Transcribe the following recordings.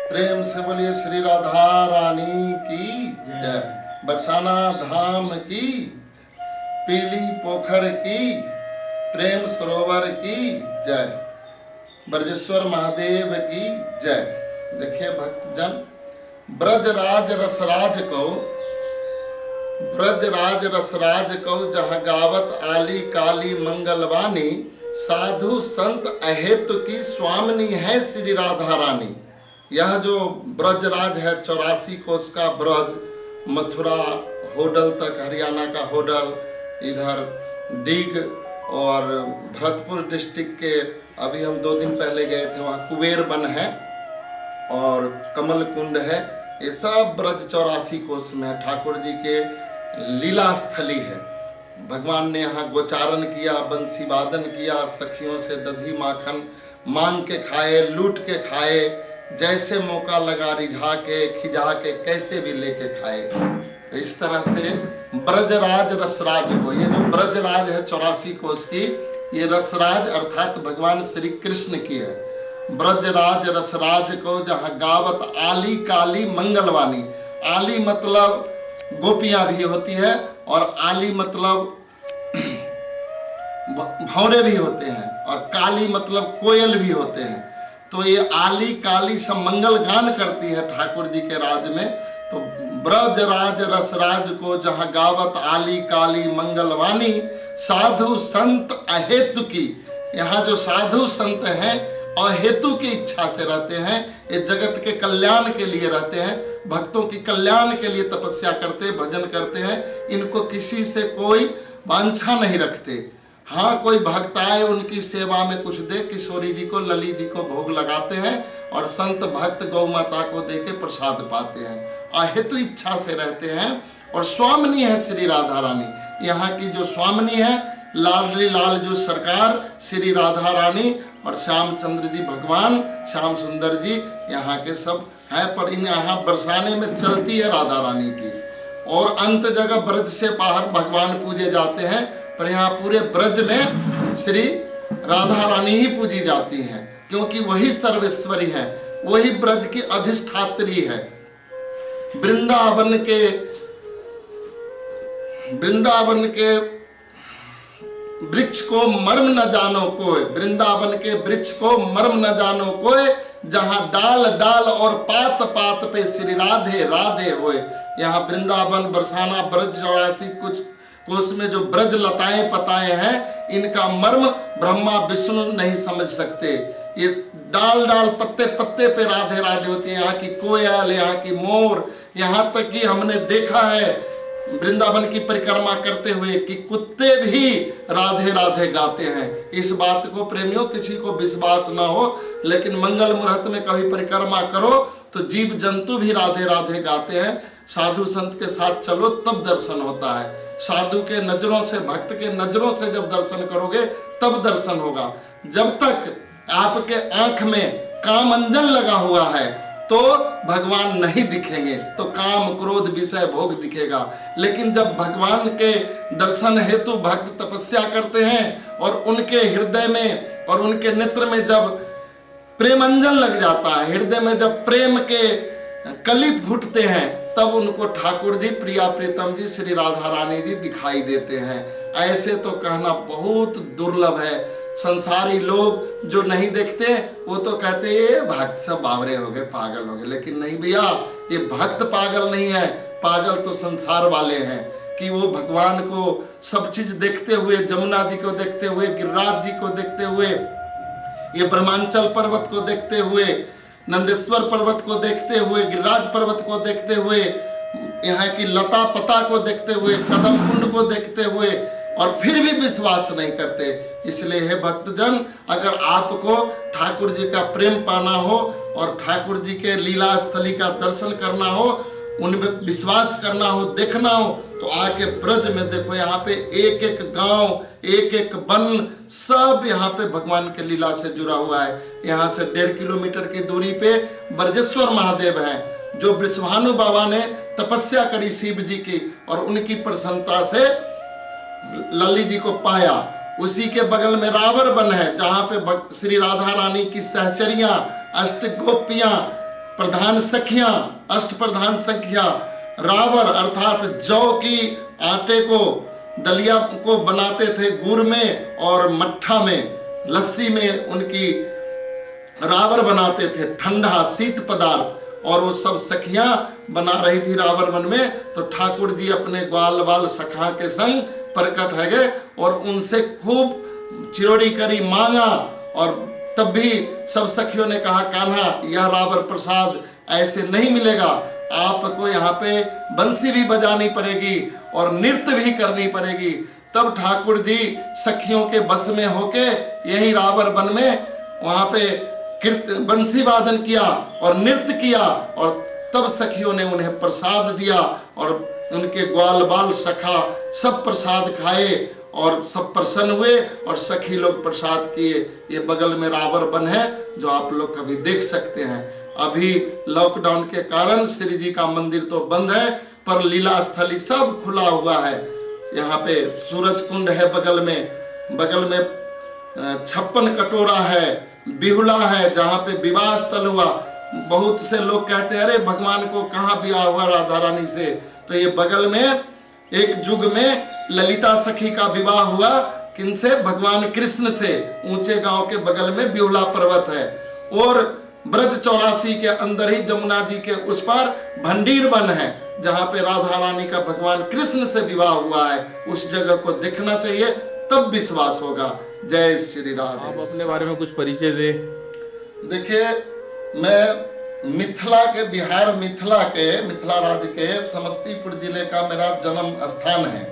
प्रेम से बोलिए श्री राधा रानी की जय। बरसाना धाम की, पीली पोखर की, प्रेम सरोवर की जय। ब्रजेश्वर महादेव की जय। देखिए भक्तजन, ब्रजराज रसराज को जहाँ गावत आली काली मंगलवानी, साधु संत अहेतु की स्वामिनी है श्री राधा रानी। यह जो ब्रजराज है 84 कोस का ब्रज, मथुरा होडल तक, हरियाणा का होडल, इधर डीग और भरतपुर डिस्ट्रिक्ट के, अभी हम 2 दिन पहले गए थे, वहाँ कुबेर वन है और कमल कुंड है। ये सब ब्रज 84 कोस में है, ठाकुर जी के लीला स्थली है। भगवान ने यहाँ गोचारण किया, बंसी वादन किया, सखियों से दधी माखन मांग के खाए, लूट के खाए, जैसे मौका लगा रिझा के खिजा के कैसे भी लेके खाए। इस तरह से ब्रजराज रसराज को, ये जो ब्रजराज है 84 कोस की, ये रसराज अर्थात भगवान श्री कृष्ण की है। ब्रजराज रसराज को जहाँ गावत आली काली मंगलवानी, आली मतलब गोपियां भी होती है और आली मतलब भौरे भी होते हैं और काली मतलब कोयल भी होते हैं। तो ये आली काली सब मंगल गान करती है ठाकुर जी के राज में। तो ब्रजराज रसराज को जहाँ गावत आली काली मंगलवानी, साधु संत अहेतु की, यहाँ जो साधु संत हैं अहेतु की इच्छा से रहते हैं, ये जगत के कल्याण के लिए रहते हैं, भक्तों की कल्याण के लिए तपस्या करते, भजन करते हैं। इनको किसी से कोई वांछा नहीं रखते। हाँ, कोई भक्त आए उनकी सेवा में कुछ दे, किशोरी जी को, लली जी को भोग लगाते हैं और संत भक्त गौ माता को दे के प्रसाद पाते हैं। अहेतु इच्छा से रहते हैं और स्वामिनी है श्री राधा रानी। यहाँ की जो स्वामिनी है, लाडली लाल जो सरकार श्री राधा रानी और श्यामचंद्र जी भगवान, श्याम सुंदर जी यहाँ के सब है। पर इन यहाँ बरसाने में चलती है राधा रानी की, और अंत जगह ब्रज से बाहर भगवान पूजे जाते हैं, पर यहाँ पूरे ब्रज में श्री राधा रानी ही पूजी जाती हैं, क्योंकि वही सर्वेश्वरी है, वही ब्रज की अधिष्ठात्री है। वृंदावन के वृक्ष को मर्म न जानो कोय, वृंदावन के वृक्ष को मर्म न जानो कोय, जहाँ डाल डाल और पात पात पे श्री राधे राधे होए। यहाँ वृंदावन, बरसाना, ब्रज 84 कुछ कोस में जो ब्रज लताएं पताएं हैं, इनका मर्म ब्रह्मा विष्णु नहीं समझ सकते। ये डाल डाल पत्ते पत्ते पे राधे राधे होती है। यहाँ की कोयल, यहाँ की मोर, यहाँ तक कि हमने देखा है वृंदावन की परिक्रमा करते हुए कि कुत्ते भी राधे राधे गाते हैं। इस बात को प्रेमियों किसी को विश्वास ना हो, लेकिन मंगल मुहूर्त में कभी परिक्रमा करो तो जीव जंतु भी राधे राधे गाते हैं। साधु संत के साथ चलो तब दर्शन होता है। साधु के नजरों से, भक्त के नजरों से जब दर्शन करोगे तब दर्शन होगा। जब तक आपके आंख में काम अंजन लगा हुआ है तो भगवान नहीं दिखेंगे, तो काम क्रोध विषय भोग दिखेगा। लेकिन जब भगवान के दर्शन हेतु भक्त तपस्या करते हैं और उनके हृदय में और उनके नेत्र में जब प्रेमंजन लग जाता है, हृदय में जब प्रेम के कली फूटते हैं, तब उनको ठाकुर जी, प्रिया प्रीतम जी, श्री राधा रानी जी दिखाई देते हैं। ऐसे तो कहना बहुत दुर्लभ है। संसारी लोग जो नहीं देखते वो तो कहते ये भक्त सब बावरे हो गए, पागल हो गए। लेकिन नहीं भैया, ये भक्त पागल नहीं है, पागल तो संसार वाले हैं कि वो भगवान को सब चीज देखते हुए, जमुना जी को देखते हुए, गिरिराज जी को देखते हुए, ये ब्रह्मांचल पर्वत को देखते हुए, नंदेश्वर पर्वत को देखते हुए, गिरिराज पर्वत को देखते हुए, यहाँ की लता पता को देखते हुए, कदम कुंड को देखते हुए, और फिर भी विश्वास नहीं करते। इसलिए हे भक्तजन, अगर आपको ठाकुर जी का प्रेम पाना हो और ठाकुर जी के लीला स्थली का दर्शन करना हो, उनमें विश्वास करना हो, देखना हो, तो आके ब्रज में देखो। यहाँ पे एक एक गांव, एक एक वन, सब यहाँ पे भगवान के लीला से जुड़ा हुआ है। यहाँ से 1.5 किलोमीटर की दूरी पे ब्रजेश्वर महादेव हैं, जो वृषभानु बाबा ने तपस्या करी शिव जी की और उनकी प्रसन्नता से लली जी को पाया। उसी के बगल में रावण वन है, जहाँ पे श्री राधा रानी की सहचरियां, अष्ट गोपियां प्रधान सखियां, अष्ट प्रधान सखियां रावर अर्थात जौ की आटे को, दलिया को बनाते थे गुड़ में और मट्ठा में, लस्सी में उनकी रावर बनाते थे, ठंडा शीत पदार्थ, और वो सब सखियां बना रही थी रावर वन में। तो ठाकुर जी अपने ग्वाल बाल सखा के संग प्रकट है गए और उनसे खूब चिरोड़ी करी मांगा। और तब भी सब सखियों ने कहा, कान्हा यह रावर प्रसाद ऐसे नहीं मिलेगा, आपको यहाँ पे बंसी भी बजानी पड़ेगी और नृत्य भी करनी पड़ेगी। तब ठाकुर जी सखियों के बस में होके यही रावर वन में वहाँ पे बंसी वादन किया और नृत्य किया, और तब सखियों ने उन्हें प्रसाद दिया और उनके ग्वाल बाल सखा सब प्रसाद खाए और सब प्रसन्न हुए और सखी लोग प्रसाद किए। ये बगल में रावर वन है जो आप लोग कभी देख सकते हैं। अभी लॉकडाउन के कारण श्री जी का मंदिर तो बंद है, पर लीला स्थली सब खुला हुआ है। यहाँ पे सूरज कुंड है बगल में 56 कटोरा है, बिहुला है जहाँ पे विवाह स्थल हुआ। बहुत से लोग कहते हैं अरे भगवान को कहाँ विवाह हुआ राधा रानी से, तो ये बगल में एक युग में ललिता सखी का विवाह हुआ, किनसे? भगवान कृष्ण से। ऊंचे गांव के बगल में बिहुला पर्वत है, और ब्रज 84 के अंदर ही जमुना जी के उस पार भंडीर वन है जहाँ पे राधा रानी का भगवान कृष्ण से विवाह हुआ है। उस जगह को देखना चाहिए, तब विश्वास होगा। जय श्री राधे। आप अपने बारे में कुछ परिचय दे। देखिए, मैं मिथिला के, बिहार मिथिला राज्य के समस्तीपुर जिले का मेरा जन्म स्थान है,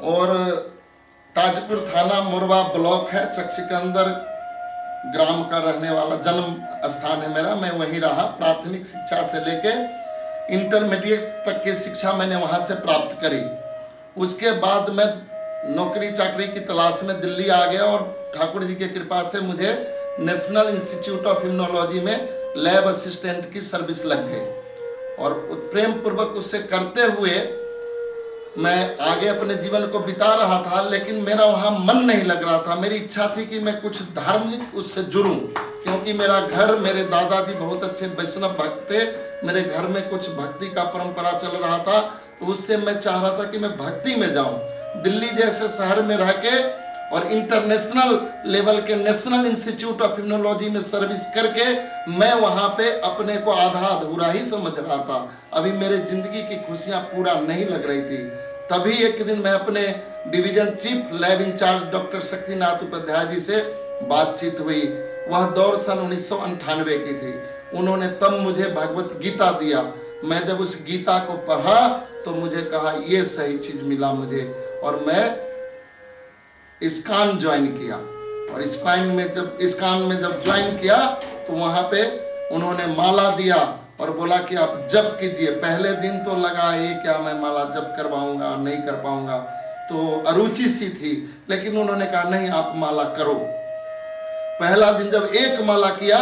और ताजपुर थाना मुरबा ब्लॉक है, चकसिकंदर ग्राम का रहने वाला जन्म स्थान है मेरा। मैं वहीं रहा, प्राथमिक शिक्षा से लेके इंटरमीडिएट तक की शिक्षा मैंने वहाँ से प्राप्त करी। उसके बाद मैं नौकरी चाकरी की तलाश में दिल्ली आ गया, और ठाकुर जी की कृपा से मुझे नेशनल इंस्टीट्यूट ऑफ इम्यूनोलॉजी में लैब असिस्टेंट की सर्विस लग गई, और प्रेम पूर्वक उससे करते हुए मैं आगे अपने जीवन को बिता रहा था। लेकिन मेरा वहाँ मन नहीं लग रहा था। मेरी इच्छा थी कि मैं कुछ धार्मिक उससे जुड़ूं, क्योंकि मेरा घर, मेरे दादाजी बहुत अच्छे वैष्णव भक्त थे, मेरे घर में कुछ भक्ति का परंपरा चल रहा था, तो उससे मैं चाह रहा था कि मैं भक्ति में जाऊं। दिल्ली जैसे शहर में रह के और इंटरनेशनल लेवल के नेशनल इंस्टीट्यूट ऑफ इम्यूनोलॉजी में सर्विस करके मैं वहाँ पे अपने को आधा अधूरा ही समझ रहा था। अभी मेरे जिंदगी की खुशियाँ पूरा नहीं लग रही थी। तभी एक दिन मैं अपने division chief lab incharge doctor Shaktinath Upadhyay ji से बातचीत हुई। वह दौर सन 1998 की थी। उन्होंने तब मुझे भगवत गीता दिया। मैं जब उस गीता को पढ़ा तो मुझे कहा ये सही चीज मिला मुझे, और मैं इस्कॉन ज्वाइन किया। और इस्कॉन में जब ज्वाइन किया तो वहाँ पे उन्होंने माला दिया और बोला कि आप जप कीजिए। पहले दिन तो लगा ये क्या मैं माला जप करवाऊंगा, नहीं कर पाऊंगा, तो अरुचि सी थी। लेकिन उन्होंने कहा नहीं, आप माला करो। पहला दिन जब एक माला किया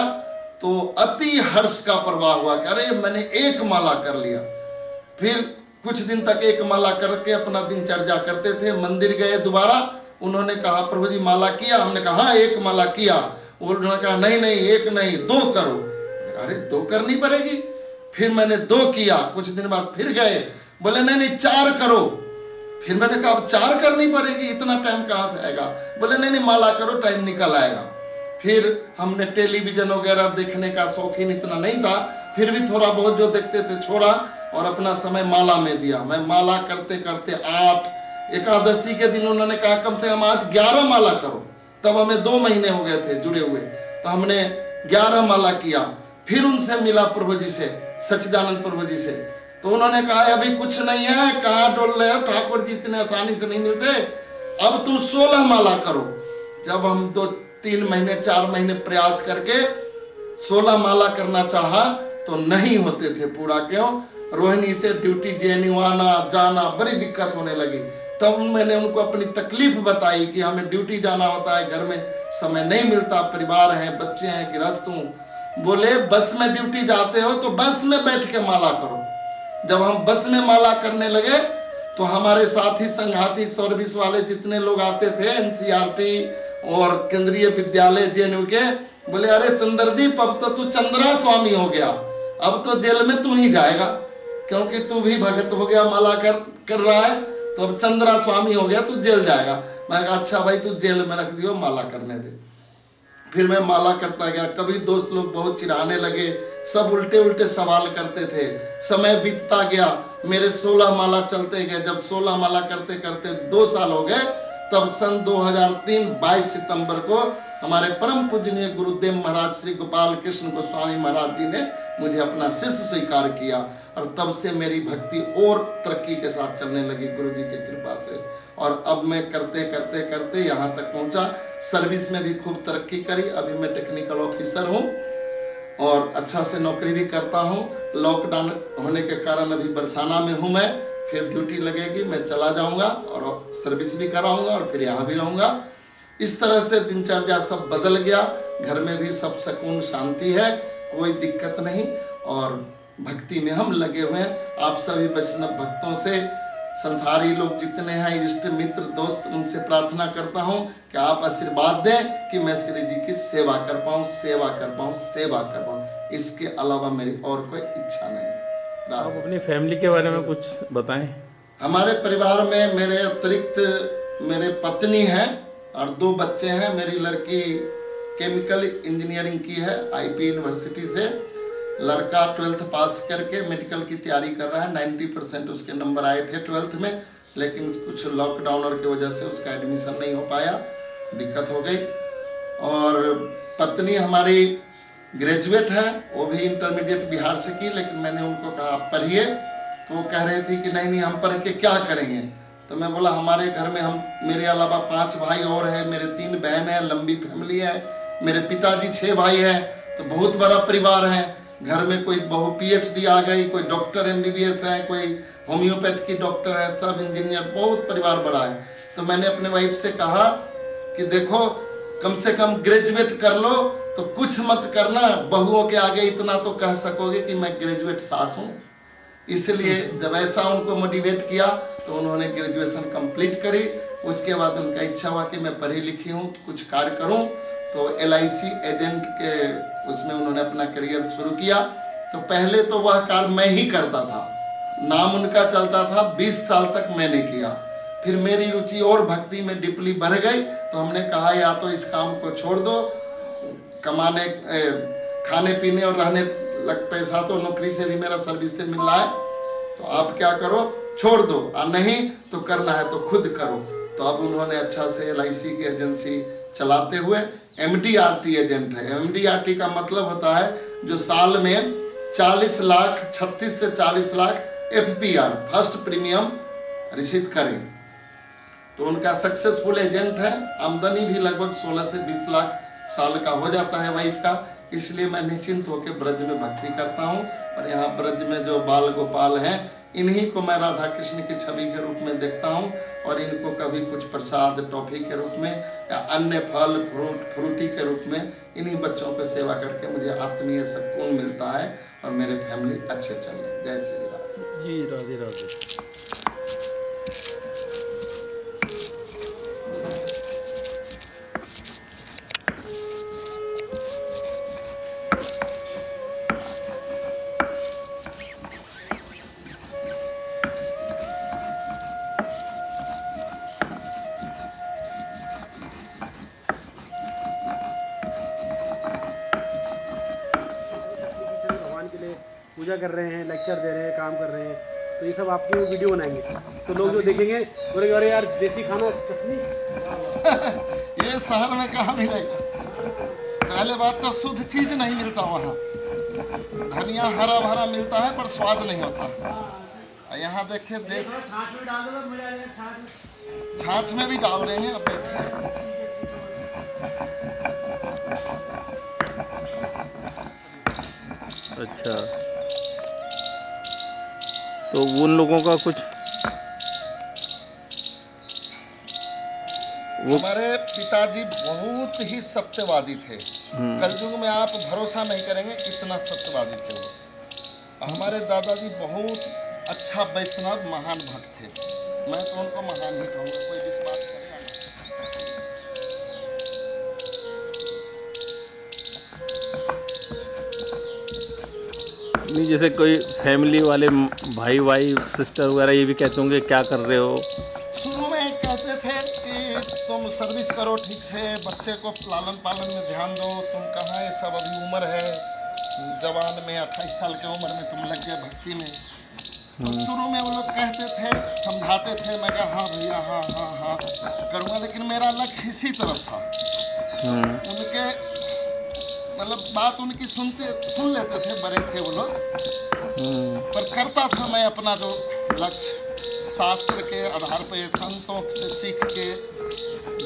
तो अति हर्ष का प्रवाह हुआ कि अरे मैंने एक माला कर लिया। फिर कुछ दिन तक एक माला करके अपना दिनचर्या करते थे। मंदिर गए दोबारा, उन्होंने कहा प्रभु जी माला किया? हमने कहा हाँ एक माला किया। उन्होंने कहा नहीं नहीं, एक नहीं 2 करो। अरे 2 करनी पड़ेगी। फिर मैंने 2 किया। कुछ दिन बाद फिर गए, बोले नहीं नहीं 4 करो। फिर मैंने कहा अब 4 करनी पड़ेगी, इतना टाइम कहाँ से आएगा? बोले नहीं नहीं माला करो, टाइम निकल आएगा। फिर हमने टेलीविजन वगैरह देखने का शौकीन इतना नहीं था, फिर भी थोड़ा बहुत जो देखते थे छोड़ा और अपना समय माला में दिया। मैं माला करते करते 8 एकादशी के दिन उन्होंने कहा कम से कम आज 11 माला करो। तब हमें 2 महीने हो गए थे जुड़े हुए, तो हमने 11 माला किया। फिर उनसे मिला प्रभु जी से, सच्चिदानंद प्रभु जी से, तो उन्होंने कहा अभी कुछ नहीं है, कहाँ डोल रहे हो, ठाकुर जी इतने आसानी से नहीं मिलते, अब तुम 16 माला करो। जब हम 2-3 महीने 4 महीने प्रयास करके 16 माला करना चाहा तो नहीं होते थे पूरा। क्यों? रोहिणी से ड्यूटी जेएनयू आना जाना बड़ी दिक्कत होने लगी। तब मैंने उनको अपनी तकलीफ बताई कि हमें ड्यूटी जाना होता है, घर में समय नहीं मिलता, परिवार है, बच्चे हैं, गृहस्थ हूँ। बोले बस में ड्यूटी जाते हो तो बस में बैठ के माला करो। जब हम बस में माला करने लगे तो हमारे साथी संघाती सर्विस वाले जितने लोग आते थे, एनसीईआरटी और केंद्रीय विद्यालय जेएनयू के, बोले अरे चंद्रदीप, अब तो तू चंद्रा स्वामी हो गया, अब तो जेल में तू ही जाएगा, क्योंकि तू भी भगत हो गया, माला कर रहा है, तो अब चंद्रा स्वामी हो गया, तू जेल जाएगा। मैं कहा अच्छा भाई तू जेल में रख दियो, माला करने दे। फिर मैं माला करता गया। कभी दोस्त लोग बहुत चिढ़ाने लगे, सब उल्टे उल्टे सवाल करते थे। समय बीतता गया, मेरे 16 माला चलते गए। जब 16 माला करते करते 2 साल हो गए, तब सन 2003 22 सितंबर को हमारे परम पूजनीय गुरुदेव महाराज श्री गोपाल कृष्ण गोस्वामी महाराज जी ने मुझे अपना शिष्य स्वीकार किया, और तब से मेरी भक्ति और तरक्की के साथ चलने लगी गुरु जी की कृपा से। और अब मैं करते करते करते यहाँ तक पहुँचा। सर्विस में भी खूब तरक्की करी। अभी मैं टेक्निकल ऑफिसर हूँ और अच्छा से नौकरी भी करता हूँ। लॉकडाउन होने के कारण अभी बरसाना में हूँ मैं, फिर ड्यूटी लगेगी, मैं चला जाऊँगा और सर्विस भी कराऊँगा और फिर यहाँ भी रहूँगा। इस तरह से दिनचर्या सब बदल गया। घर में भी सब सुकून शांति है, कोई दिक्कत नहीं, और भक्ति में हम लगे हुए हैं। आप सभी वैष्णव भक्तों से, संसारी लोग जितने हैं, इष्ट मित्र दोस्त, उनसे प्रार्थना करता हूँ कि आप आशीर्वाद दें कि मैं श्री जी की सेवा कर पाऊँ, सेवा कर पाऊँ, सेवा कर पाऊँ। इसके अलावा मेरी और कोई इच्छा नहीं। आप अपनी फैमिली के बारे में कुछ बताएं। हमारे परिवार में मेरे अतिरिक्त मेरे पत्नी हैं और 2 बच्चे हैं। मेरी लड़की केमिकल इंजीनियरिंग की है आईपी यूनिवर्सिटी से। लड़का 12th पास करके मेडिकल की तैयारी कर रहा है। 90% उसके नंबर आए थे 12th में, लेकिन कुछ लॉकडाउन की वजह से उसका एडमिशन नहीं हो पाया, दिक्कत हो गई। और पत्नी हमारी ग्रेजुएट है, वो भी इंटरमीडिएट बिहार से की, लेकिन मैंने उनको कहा आप पढ़िए, तो वो कह रहे थे कि नहीं हम पढ़ के क्या करेंगे। तो मैं बोला हमारे घर में हम, मेरे अलावा 5 भाई और हैं, मेरे 3 बहन हैं, लंबी फैमिली है, मेरे पिताजी 6 भाई हैं, तो बहुत बड़ा परिवार है। घर में कोई बहु PhD आ गई, कोई डॉक्टर MBBS है, कोई होम्योपैथ की डॉक्टर है, सब इंजीनियर, बहुत परिवार बड़ा है। तो मैंने अपने वाइफ से कहा कि देखो कम से कम ग्रेजुएट कर लो, तो कुछ मत करना, बहुओं के आगे इतना तो कह सकोगे कि मैं ग्रेजुएट सास हूँ। इसलिए जब ऐसा उनको मोटिवेट किया तो उन्होंने ग्रेजुएशन कंप्लीट करी। उसके बाद उनका इच्छा हुआ कि मैं पढ़ी लिखी हूँ, कुछ कार्य करूँ, तो LIC एजेंट के उसमें उन्होंने अपना करियर शुरू किया। तो पहले तो वह कार्य मैं ही करता था, नाम उनका चलता था, 20 साल तक मैंने किया। फिर मेरी रुचि और भक्ति में डीपली बढ़ गई, तो हमने कहा या तो इस काम को छोड़ दो, कमाने खाने पीने और रहने लग पैसा तो नौकरी से भी मेरा सर्विस से मिल रहा है, तो आप क्या करो छोड़ दो, और नहीं तो करना है तो खुद करो। तो अब उन्होंने अच्छा से LIC की एजेंसी चलाते हुए MDRT एजेंट है। MDRT का मतलब होता है जो साल में 40 लाख 36 से 40 lakh FPR first premium receive करें। तो उनका सक्सेसफुल एजेंट है। आमदनी भी लगभग 16 से 20 लाख साल का हो जाता है वाइफ का। इसलिए मैं निश्चिंत होकर ब्रज में भक्ति करता हूँ। और यहाँ ब्रज में जो बाल गोपाल हैं, इन्हीं को मैं राधा कृष्ण की छवि के रूप में देखता हूँ, और इनको कभी कुछ प्रसाद टॉफी के रूप में या अन्य फल फ्रूटी के रूप में इन्हीं बच्चों को सेवा करके मुझे आत्मीय सुकून मिलता है, और मेरे फैमिली अच्छे चल रहे हैं। जय श्री राधे। जी राधे राधे। पूजा कर रहे हैं, लेक्चर दे रहे हैं, काम कर रहे हैं, तो ये सब आपकी वीडियो बनाएंगे तो लोग जो देखेंगे बोलेंगे अरे यार देसी खाना चटनी ये शहर में कहाँ मिलेगा। पहले बात तो शुद्ध चीज नहीं मिलता वहाँ, धनिया हरा भरा मिलता है पर स्वाद नहीं होता। यहाँ देखिए देश छाछ में भी डाल देंगे। अब बैठिए, अच्छा, तो उन लोगों का कुछ हमारे पिताजी बहुत ही सत्यवादी थे। कलयुग में आप भरोसा नहीं करेंगे, इतना सत्यवादी थे वो। हमारे दादाजी बहुत अच्छा वैष्णव महान भक्त थे। मैं तो उनको महान ही कहूँगा, कोई विश्वास करेगा नहीं जैसे कोई फैमिली वाले भाई सिस्टर वगैरह ये भी कहते होंगे क्या कर रहे हो। शुरू में कहते थे कि तुम सर्विस करो ठीक से, बच्चे को लालन पालन में ध्यान दो, तुम कहाँ ये सब अभी उम्र है, जवान में 28 साल की उम्र में तुम लग गए भक्ति में। तो शुरू में वो लोग कहते थे, समझाते थे, मैं कहा हाँ भैया हाँ हाँ हाँ करूँगा, लेकिन मेरा लक्ष्य इसी तरफ था। उनके मतलब बात उनकी सुन लेते थे, बड़े थे वो लोग, पर करता था मैं अपना जो लक्ष्य, शास्त्र के आधार पे संतों से सीख के,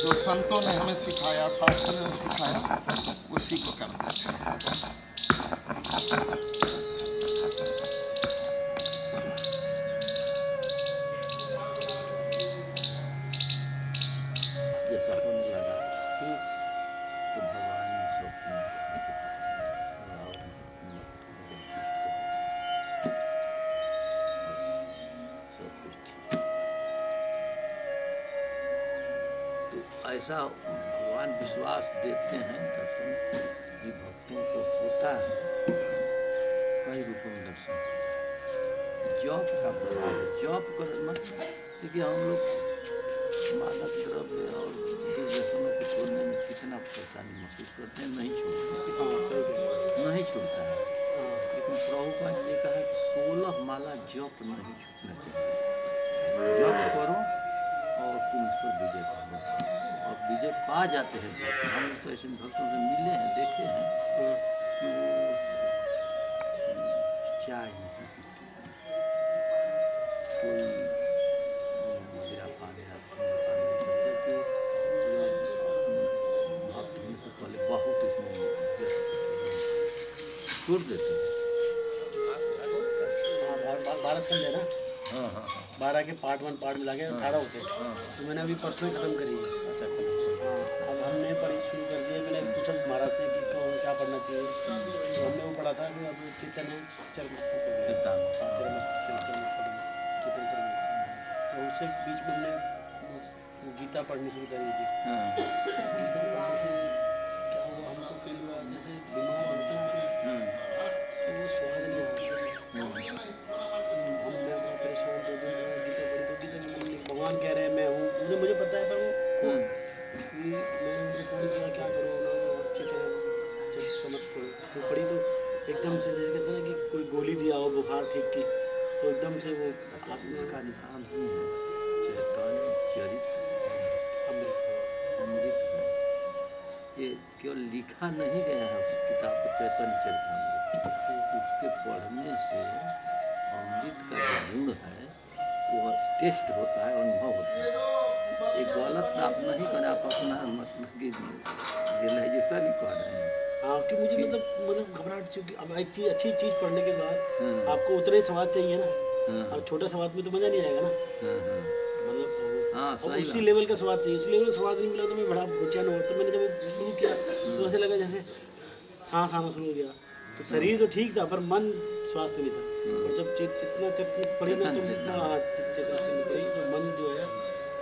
जो संतों ने हमें सिखाया, शास्त्र ने सिखाया, उसी को करते थे। जैसा होने लगा तो भगवान ने स्वप्न सब कुछ ठीक। तो ऐसा भगवान विश्वास देते हैं, दर्शन की भक्तों को होता है, कई रूपों में दर्शन जॉब का प्रभाव। जॉब कर मतलब देखिए हम लोग मादक द्रव्य और दुर्व्यसनों को छोड़ने में कितना परेशानी महसूस करते हैं, नहीं छोड़ते, नहीं छूटता है। लेकिन प्रभुपाद ने कहा कि 16 माला जप नहीं छूटना चाहिए। जप करो और तुम इस पर विजय पाओ, और विजय पा जाते हैं भक्त। हम तो ऐसे भक्तों से मिले हैं, देखे हैं कि वो चाय नहीं पीते, कोई मदिरा पान या धूम्रपान नहीं करते, कि भक्त होने से पहले बहुत इसमें छोड़ देते हैं। भारत खंड है ना, हाँ हाँ हाँ 12 के पार्ट 1 पार्ट मिला के 18 होते हैं। तो मैंने अभी परसों ही खत्म करी है। अच्छा हाँ, अब हमने पढ़ी शुरू कर दिया। मैंने पूछा महाराज से कि क्या पढ़ना चाहिए, तो हमने वो पढ़ा था कि अब कीर्तन है, चरण कीर्तन। तो उससे बीच में हमने गीता पढ़नी शुरू करी थी। हाँ गीता पढ़ने से क्या हुआ, हमको फील हुआ जैसे बीमार होते हैं तो वो स्वाद नहीं आता। हम मैं बड़ा परेशान, 2 दिन गीता पढ़ी तो गीता में भगवान कह रहे हैं मैं हूँ, मुझे पता है, पर वो कि मैंने उनको फ़ोन किया क्या करो ना, अच्छे तरह समझ पढ़ो। वो पढ़ी तो एकदम से जैसे कहते हैं ना कि कोई गोली दिया हो बुखार ठीक की, तो एकदम से वो उसका नाम ही है चैतन्य चरित अमृत। अमृत है। ये केवल लिखा नहीं गया है उस किताब को, चैतन्य चरितामृत। उसके पढ़ने से अमृत का जो गुण है वो टेस्ट होता है, अनुभव होता है। एक गलत आप नहीं करें, आप अपना मतलब कि रियलाइजेशन ही कर रहे हैं। हाँ कि मुझे मतलब घबराहट सी, अब एक चीज़ अच्छी चीज़ पढ़ने के बाद आपको उतना ही स्वाद चाहिए ना। अब छोटा स्वाद में तो मज़ा नहीं आएगा ना, मतलब हाँ और सही उसी लेवल का स्वाद चाहिए। उस लेवल का स्वाद नहीं मिला तो मैं बड़ा बेचैन हुआ। तो मैंने जब शुरू किया तो ऐसे लगा जैसे सांस आना शुरू हो गया। तो शरीर तो ठीक था पर मन स्वास्थ्य नहीं था। और जब जितना पड़ी ना तो हाँ चेतना पड़ी तो मन जो है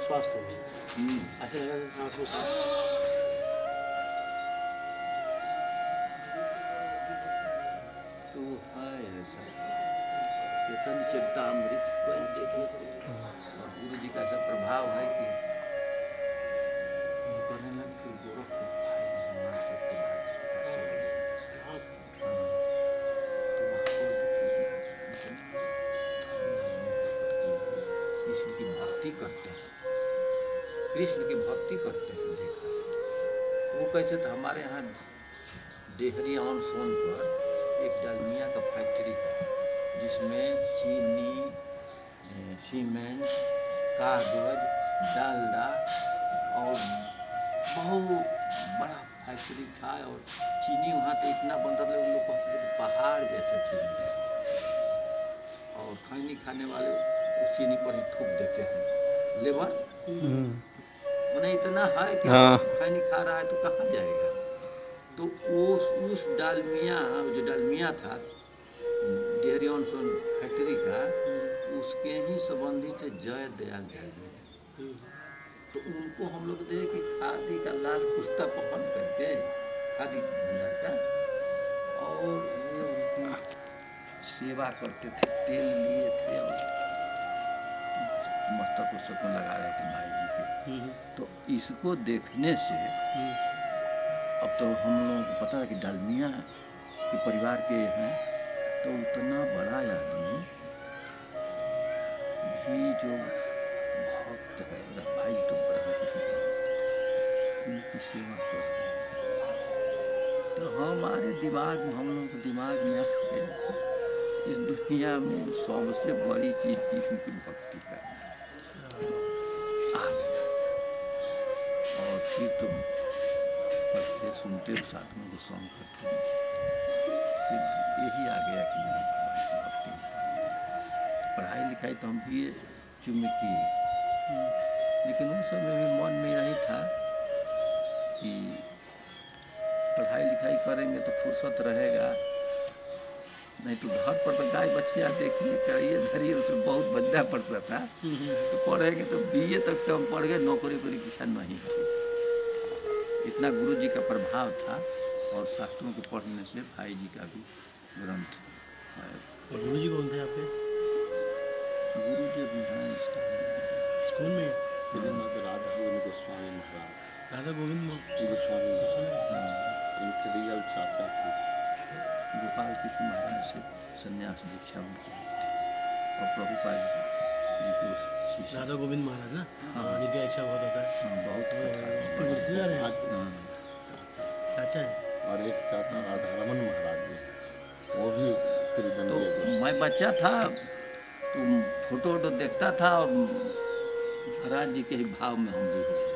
स्वास्थ्य हो गया। ऐसे लगा जैसे सांस को सांस तो है ऐसा चैतन्य चरितामृत को और गुरु जी का ऐसा प्रभाव है कि करने लग फिर गोरख को भाई भगवान सबके बाद चले गए। तो वहाँ पर कृष्ण की भक्ति करते हैं, कृष्ण की भक्ति करते हैं देखा। वो कैसे तो हमारे यहाँ डेहरी ऑन सोन पर एक डालमिया का फैक्ट्री है जिसमें चीनी, सीमेंट, कागज, डालडा और बहुत बड़ा फैक्ट्री था। और चीनी वहाँ तो इतना बनता था, उन लोग कहते थे पहाड़ जैसा चीनी है। और खैनी खाने वाले उस चीनी पर ही थूक देते हैं लेबर। मैंने इतना है कि खैनी खा रहा है तो कहाँ जाएगा। तो उस डालमिया, जो डालमिया था डेहरी ऑन सोन फैक्ट्री का, उसके ही संबंधी थे जय दयाल डालमिया। तो उनको हम लोग देखे खादी का लाल कुर्ता पहन करके, खादी भंडार का, और सेवा करते थे, तेल लिए थे और मस्तक उस्तक में लगा रहे थे भाई जी के। तो इसको देखने से अब तो हम लोगों को पता है कि डालमिया के परिवार के हैं, तो उतना बड़ा आदमी भी जो भक्त है, भाई तो बड़ा कुछ उनकी सेवा कर रहे हैं। तो हमारे दिमाग में, हम लोगों के दिमाग में आ गया इस दुनिया में सबसे बड़ी चीज़ कृष्ण की भक्ति करना आ गया। और फिर तो पढ़ते सुनते साधुओं को सॉन्ग करते, फिर यही आ गया कि नहीं भगवान की भक्ति। पढ़ाई लिखाई तो हम भी चुमे किए, लेकिन उस समय भी मन में यही था कि पढ़ाई लिखाई करेंगे तो फुर्सत रहेगा, नहीं तो घर पर तो गाय बछिया देखिए करिए धरिए, उसमें बहुत बंदा पड़ता था। तो पढ़ेंगे तो बीए तक से हम पढ़ गए, नौकरी की इच्छा नहीं थी। इतना गुरु जी का प्रभाव था, और शास्त्रों को पढ़ने से भाई जी का भी ग्रंथ है। और गुरु जी कौन थे आपके? गुरु जी भी हैं स्कूल में? श्रीमद राधा गोविंद गोस्वामी महाराज, राधा गोविंद गोस्वामी इनके रियल चाचा थे। गोपाल कृष्ण महाराज से संन्यास दीक्षा उनकी, और प्रभुपाद जी को शिष्य। राधा गोविंद महाराज ना? हाँ, जिनका इच्छा बहुत होता है। हाँ, बहुत गुरु जा रहे हैं? चाचा चाचा है? और एक चाचा राधा रमन महाराज जी, वो भी त्रिदंडी तो मैं बच्चा था तो फोटो वोटो देखता था, और महाराज जी के ही भाव में हम भी हो गए।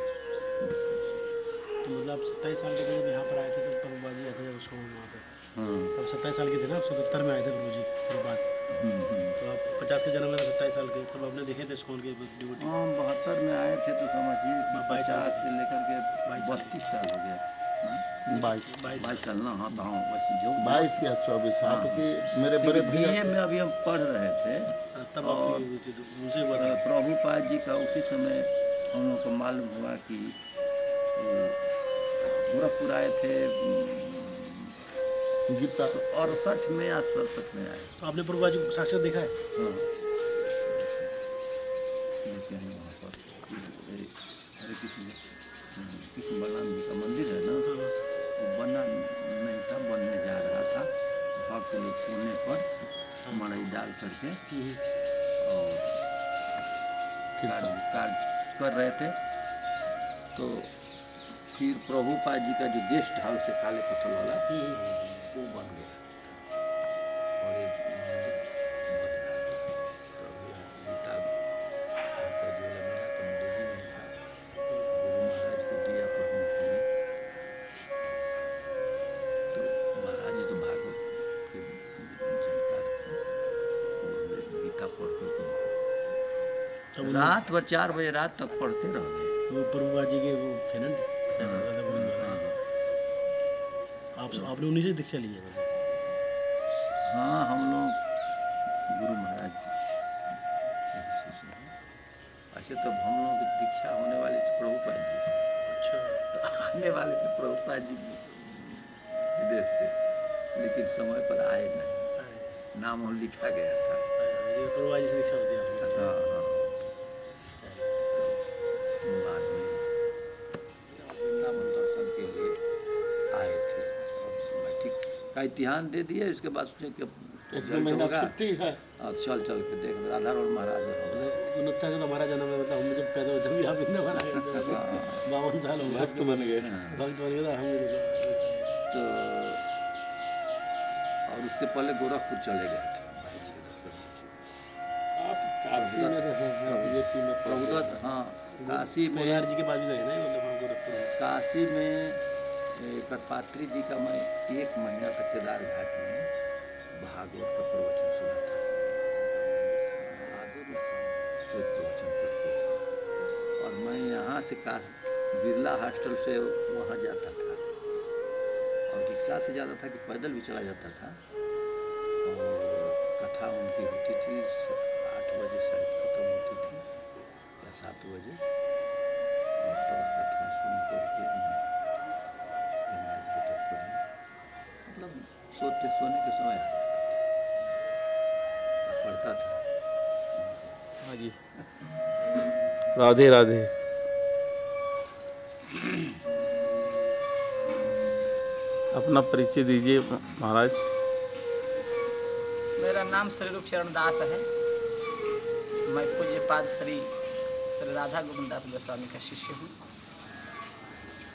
तो मतलब आप 27 साल के थे जब यहाँ पर आए थे, तब प्रभुपाद जी आए थे जब उसको वहाँ थे। हाँ। तब 27 साल के थे ना, आप 77 में आए थे गुरु जी प्रभुपाद। तो आप 50 के जन्म में 27 साल के, तब आपने देखे थे स्कूल के ड्यूटी? हाँ, 72 में आए थे, तो समझिए 22 साल 50 से लेकर के 22 32 साल हो गया। 22 साल ना? हाँ, तो हाँ वैसे जो 22 या 24 हाँ, क्योंकि मेरे बड़े भैया बीए में अभी हम पढ़ रहे थे। तब आपकी उनसे हुआ था? प्रभुपाद जी का उसी समय हम लोग को मालूम हुआ कि गोरखपुर आए थे गीता 68 में या 67 में आए। तो आपने प्रभुपाद जी को साक्षात देखा है? हाँ, लेकिन वहाँ पर हरे कृष्ण बलराम जी का मंदिर है ना, वो बना नहीं था, बनने जा रहा था। भक्त लोग कोने पर मड़ई डाल करके और कार्य कर रहे थे। तो फिर प्रभुपाद जी का जो गेस्ट हाउस है काले पत्थर वाला, वो बन गया और एक मंदिर बन रहा था। तो गीता का जो मिला तो मंदिर ही नहीं था। गुरु महाराज को दिया पढ़ने के लिए, तो महाराज जी तो भागवत के जानकार थे, और गीता पढ़ करके रात 4 बजे रात तक पढ़ते रह गए। वो प्रभुपाद जी के वो थे ना, राधा गोविंद महाराज। आपने उन्हीं से दीक्षा ली है? हाँ, हम लोग गुरु महाराज के शिष्य हैं। ऐसे तो हम लोग की दीक्षा होने वाली थी प्रभुपाद जी से। अच्छा। तो आने वाले थे प्रभुपाद जी विदेश से, लेकिन समय पर आए नहीं, नाम हम लिखा गया था। ये प्रभुपाद जी से दीक्षा होती है आपने? हाँ हाँ। तो बाद में वृंदावन दर्शन के लिए आए थे, और मैं ठीक का ध्यान दे दिए। इसके बाद सोचे कि 1-2 महीना छुट्टी है, और चल के देख राधा और महाराज उनता का तो हमारा जन्म है, मतलब हम जब पैदा हुए जब आप वृंदावन आए थे, 52 साल हो गए, भक्त बन गए। भक्त बन गए हम भी। तो और उसके पहले गोरखपुर चले गए थे भाई जी के दर्शन। आप काशी में रहे हैं, बीएटी में प्रभुदत्त, हाँ, काशी में, कोलार जी के पास भी रहे ना, मतलब हम गोरखपुर में। काशी में कटपात्री जी का मैं 1 महीना तक केदार घाट में भागवत का प्रवचन सुना था। प्रवचन करते थे, और मैं यहाँ से बिरला हॉस्टल से वहाँ जाता था, और रिक्शा से जाता था कि पैदल भी चला जाता था। और कथा उनकी होती थी 8 बजे शायद ख़त्म होती थी या 7 बजे, और तब कथा सुन करके मतलब सोने के समय आ जाता था। करता था। हाँ जी, राधे राधे। अपना परिचय दीजिए महाराज। मेरा नाम श्री रूप चरण दास है। मैं पूज्यपाद श्री राधा गोविंद दास गोस्वामी का शिष्य हूँ।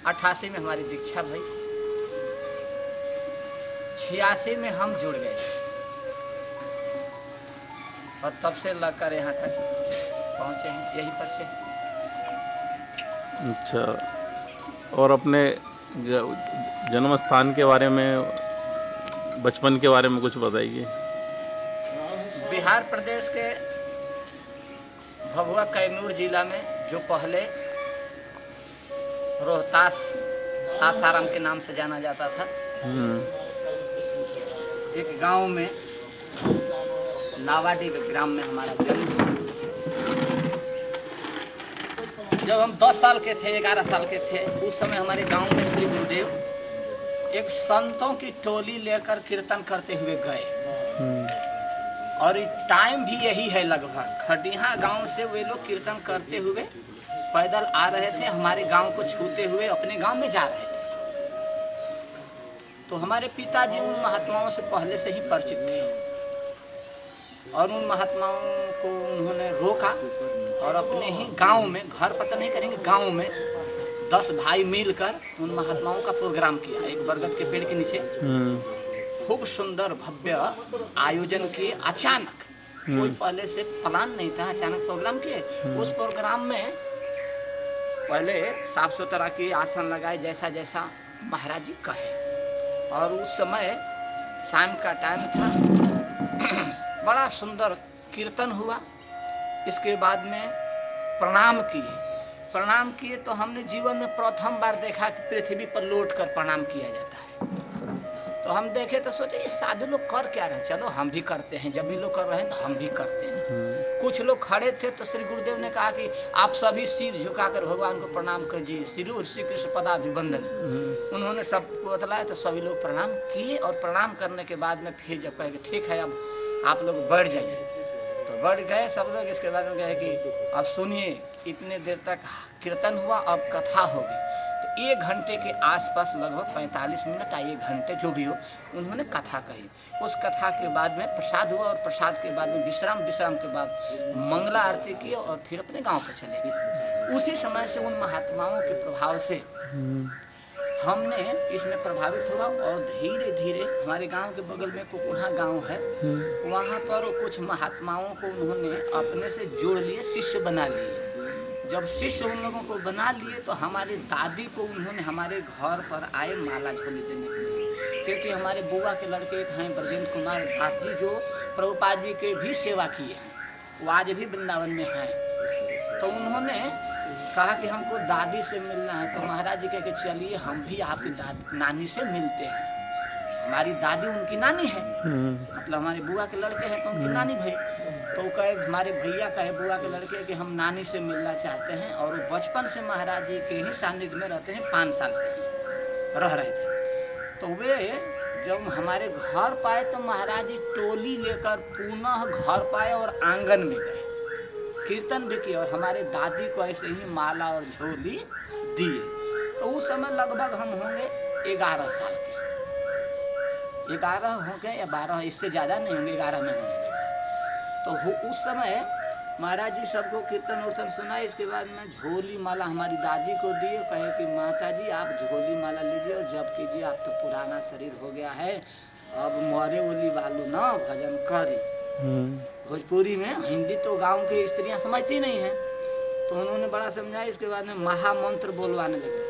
88 में हमारी दीक्षा भई, 86 में हम जुड़ गए और तब से लगकर यहाँ तक पहुँचे हैं, यही पर से। अच्छा, और अपने जन्म स्थान के बारे में, बचपन के बारे में कुछ बताइए। बिहार प्रदेश के भभुआ कैमूर जिला में, जो पहले रोहतास सासाराम के नाम से जाना जाता था, एक गांव में नावाडी ग्राम में हमारा जन्म हुआ। जब हम 10 साल के थे, 11 साल के थे, उस समय हमारे गांव में श्री गुरुदेव एक संतों की टोली लेकर कीर्तन करते हुए गए। और टाइम भी यही है, लगभग खटिया गांव से वे लोग कीर्तन करते हुए पैदल आ रहे थे, हमारे गांव को छूते हुए अपने गांव में जा रहे थे। तो हमारे पिताजी उन महात्माओं से पहले से ही परिचित थे और उन महात्माओं को उन्होंने रोका और अपने ही गांव में, घर पता नहीं करेंगे, गांव में 10 भाई मिलकर उन महात्माओं का प्रोग्राम किया। एक बरगद के पेड़ के नीचे खूब सुंदर भव्य आयोजन किए। अचानक, कोई पहले से प्लान नहीं था, अचानक प्रोग्राम किए। उस प्रोग्राम में पहले साफ सुथरा किए, आसन लगाए, जैसा जैसा महाराज जी कहे। और उस समय शाम का टाइम था, बड़ा सुंदर कीर्तन हुआ। इसके बाद में प्रणाम किए तो हमने जीवन में प्रथम बार देखा कि पृथ्वी पर लौट कर प्रणाम किया जाता है। तो हम देखे तो सोचे ये साधु लोग कर क्या रहे हैं, चलो हम भी करते हैं। जब भी लोग कर रहे हैं तो हम भी करते हैं। कुछ लोग खड़े थे तो श्री गुरुदेव ने कहा कि आप सभी सिर झुकाकर भगवान को प्रणाम कीजिए, सिरूर श्री कृष्ण पदाभिवंदन। उन्होंने सबको बतलाया तो सभी लोग प्रणाम किए। और प्रणाम करने के बाद में फिर जब कहे ठीक है अब आप लोग बढ़ जाइए, तो बढ़ गए सब लोग। इसके बाद में कहे कि अब सुनिए, इतने देर तक कीर्तन हुआ, अब कथा होगी। तो 1 घंटे के आसपास, लगभग 45 मिनट या 1 घंटे जो भी हो, उन्होंने कथा कही। उस कथा के बाद में प्रसाद हुआ और प्रसाद के बाद में विश्राम के बाद मंगला आरती की और फिर अपने गांव पर चले गए। उसी समय से उन महात्माओं के प्रभाव से हमने इसमें प्रभावित हुआ और धीरे धीरे हमारे गांव के बगल में कुकुहा गांव है, वहाँ पर कुछ महात्माओं को उन्होंने अपने से जोड़ लिए, शिष्य बना लिए। जब शिष्य उन लोगों को बना लिए तो हमारी दादी को उन्होंने हमारे घर पर आए माला झोली देने के लिए, क्योंकि हमारे बुआ के लड़के एक हैं ब्रजेंद्र कुमार दास जी, जो प्रभुपाद जी के भी सेवा किए हैं, वो आज भी वृंदावन में हैं। तो उन्होंने कहा कि हमको दादी से मिलना है। तो महाराज जी कह के चलिए हम भी आपकी नानी से मिलते हैं। हमारी दादी उनकी नानी है, मतलब हमारे बुआ के लड़के हैं तो उनकी नानी भाई। तो कहे हमारे भैया कहे बुआ के लड़के कि हम नानी से मिलना चाहते हैं। और वो बचपन से महाराज जी के ही सानिध्य में रहते हैं, 5 साल से रह रहे थे। तो वे जब हमारे घर पाए तो महाराज जी टोली लेकर पुनः घर पाए और आंगन में गए, कीर्तन भी किया और हमारे दादी को ऐसे ही माला और झोली दिए। तो उस समय लगभग हम होंगे 11 साल के, 11 होंगे या 12, इससे ज़्यादा नहीं होंगे, 11 में होंगे। तो उस समय महाराज जी सबको कीर्तन उर्तन सुनाए। इसके बाद में झोली माला हमारी दादी को दिए, कहे कि माता जी आप झोली माला लीजिए और जब कीजिए, आप तो पुराना शरीर हो गया है, अब मरे उली वालू ना भजन करी। भोजपुरी में, हिंदी तो गांव की स्त्रियां समझती नहीं हैं, तो उन्होंने बड़ा समझाया। इसके बाद में महामंत्र बोलवाने लगे।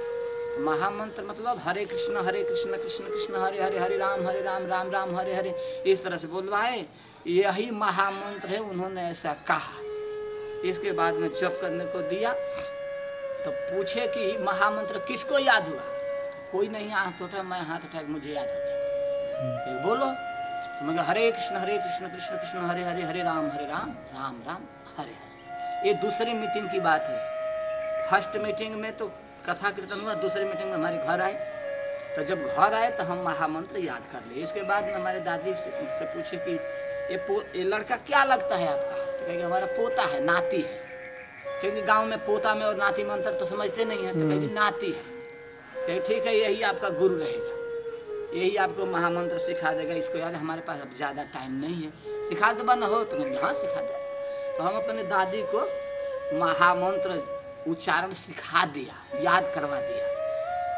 तो महामंत्र मतलब हरे कृष्ण कृष्ण कृष्ण हरे हरे, हरे राम राम राम हरे हरे, इस तरह से बोलवाए। यही महामंत्र है, उन्होंने ऐसा कहा। इसके बाद में जप करने को दिया तो पूछे कि महामंत्र किसको याद हुआ? कोई नहीं हाथ उठा, मैं हाथ उठा, मुझे याद हो गया। बोलो। तो मैं हरे कृष्ण कृष्ण कृष्ण हरे हरे, हरे राम राम राम हरे हरे। ये दूसरी मीटिंग की बात है। फर्स्ट मीटिंग में तो कथा कीर्तन हुआ, दूसरी मीटिंग में हमारे घर आए। तो जब घर आए तो हम महामंत्र याद कर लिए। इसके बाद में हमारे दादी से पूछे कि ये लड़का क्या लगता है आपका? तो कहेंगे हमारा पोता है, नाती है। क्योंकि गांव में पोता में और नाती में अंतर तो समझते नहीं है, तो कहेंगे नाती है। कहेंगे ठीक है, यही आपका गुरु रहेगा, यही आपको महामंत्र सिखा देगा, इसको याद है। हमारे पास अब ज़्यादा टाइम नहीं है, सिखा दे बना हो? तो कहेंगे हाँ सिखा दे। तो हम अपने दादी को महामंत्र उच्चारण सिखा दिया, याद करवा दिया।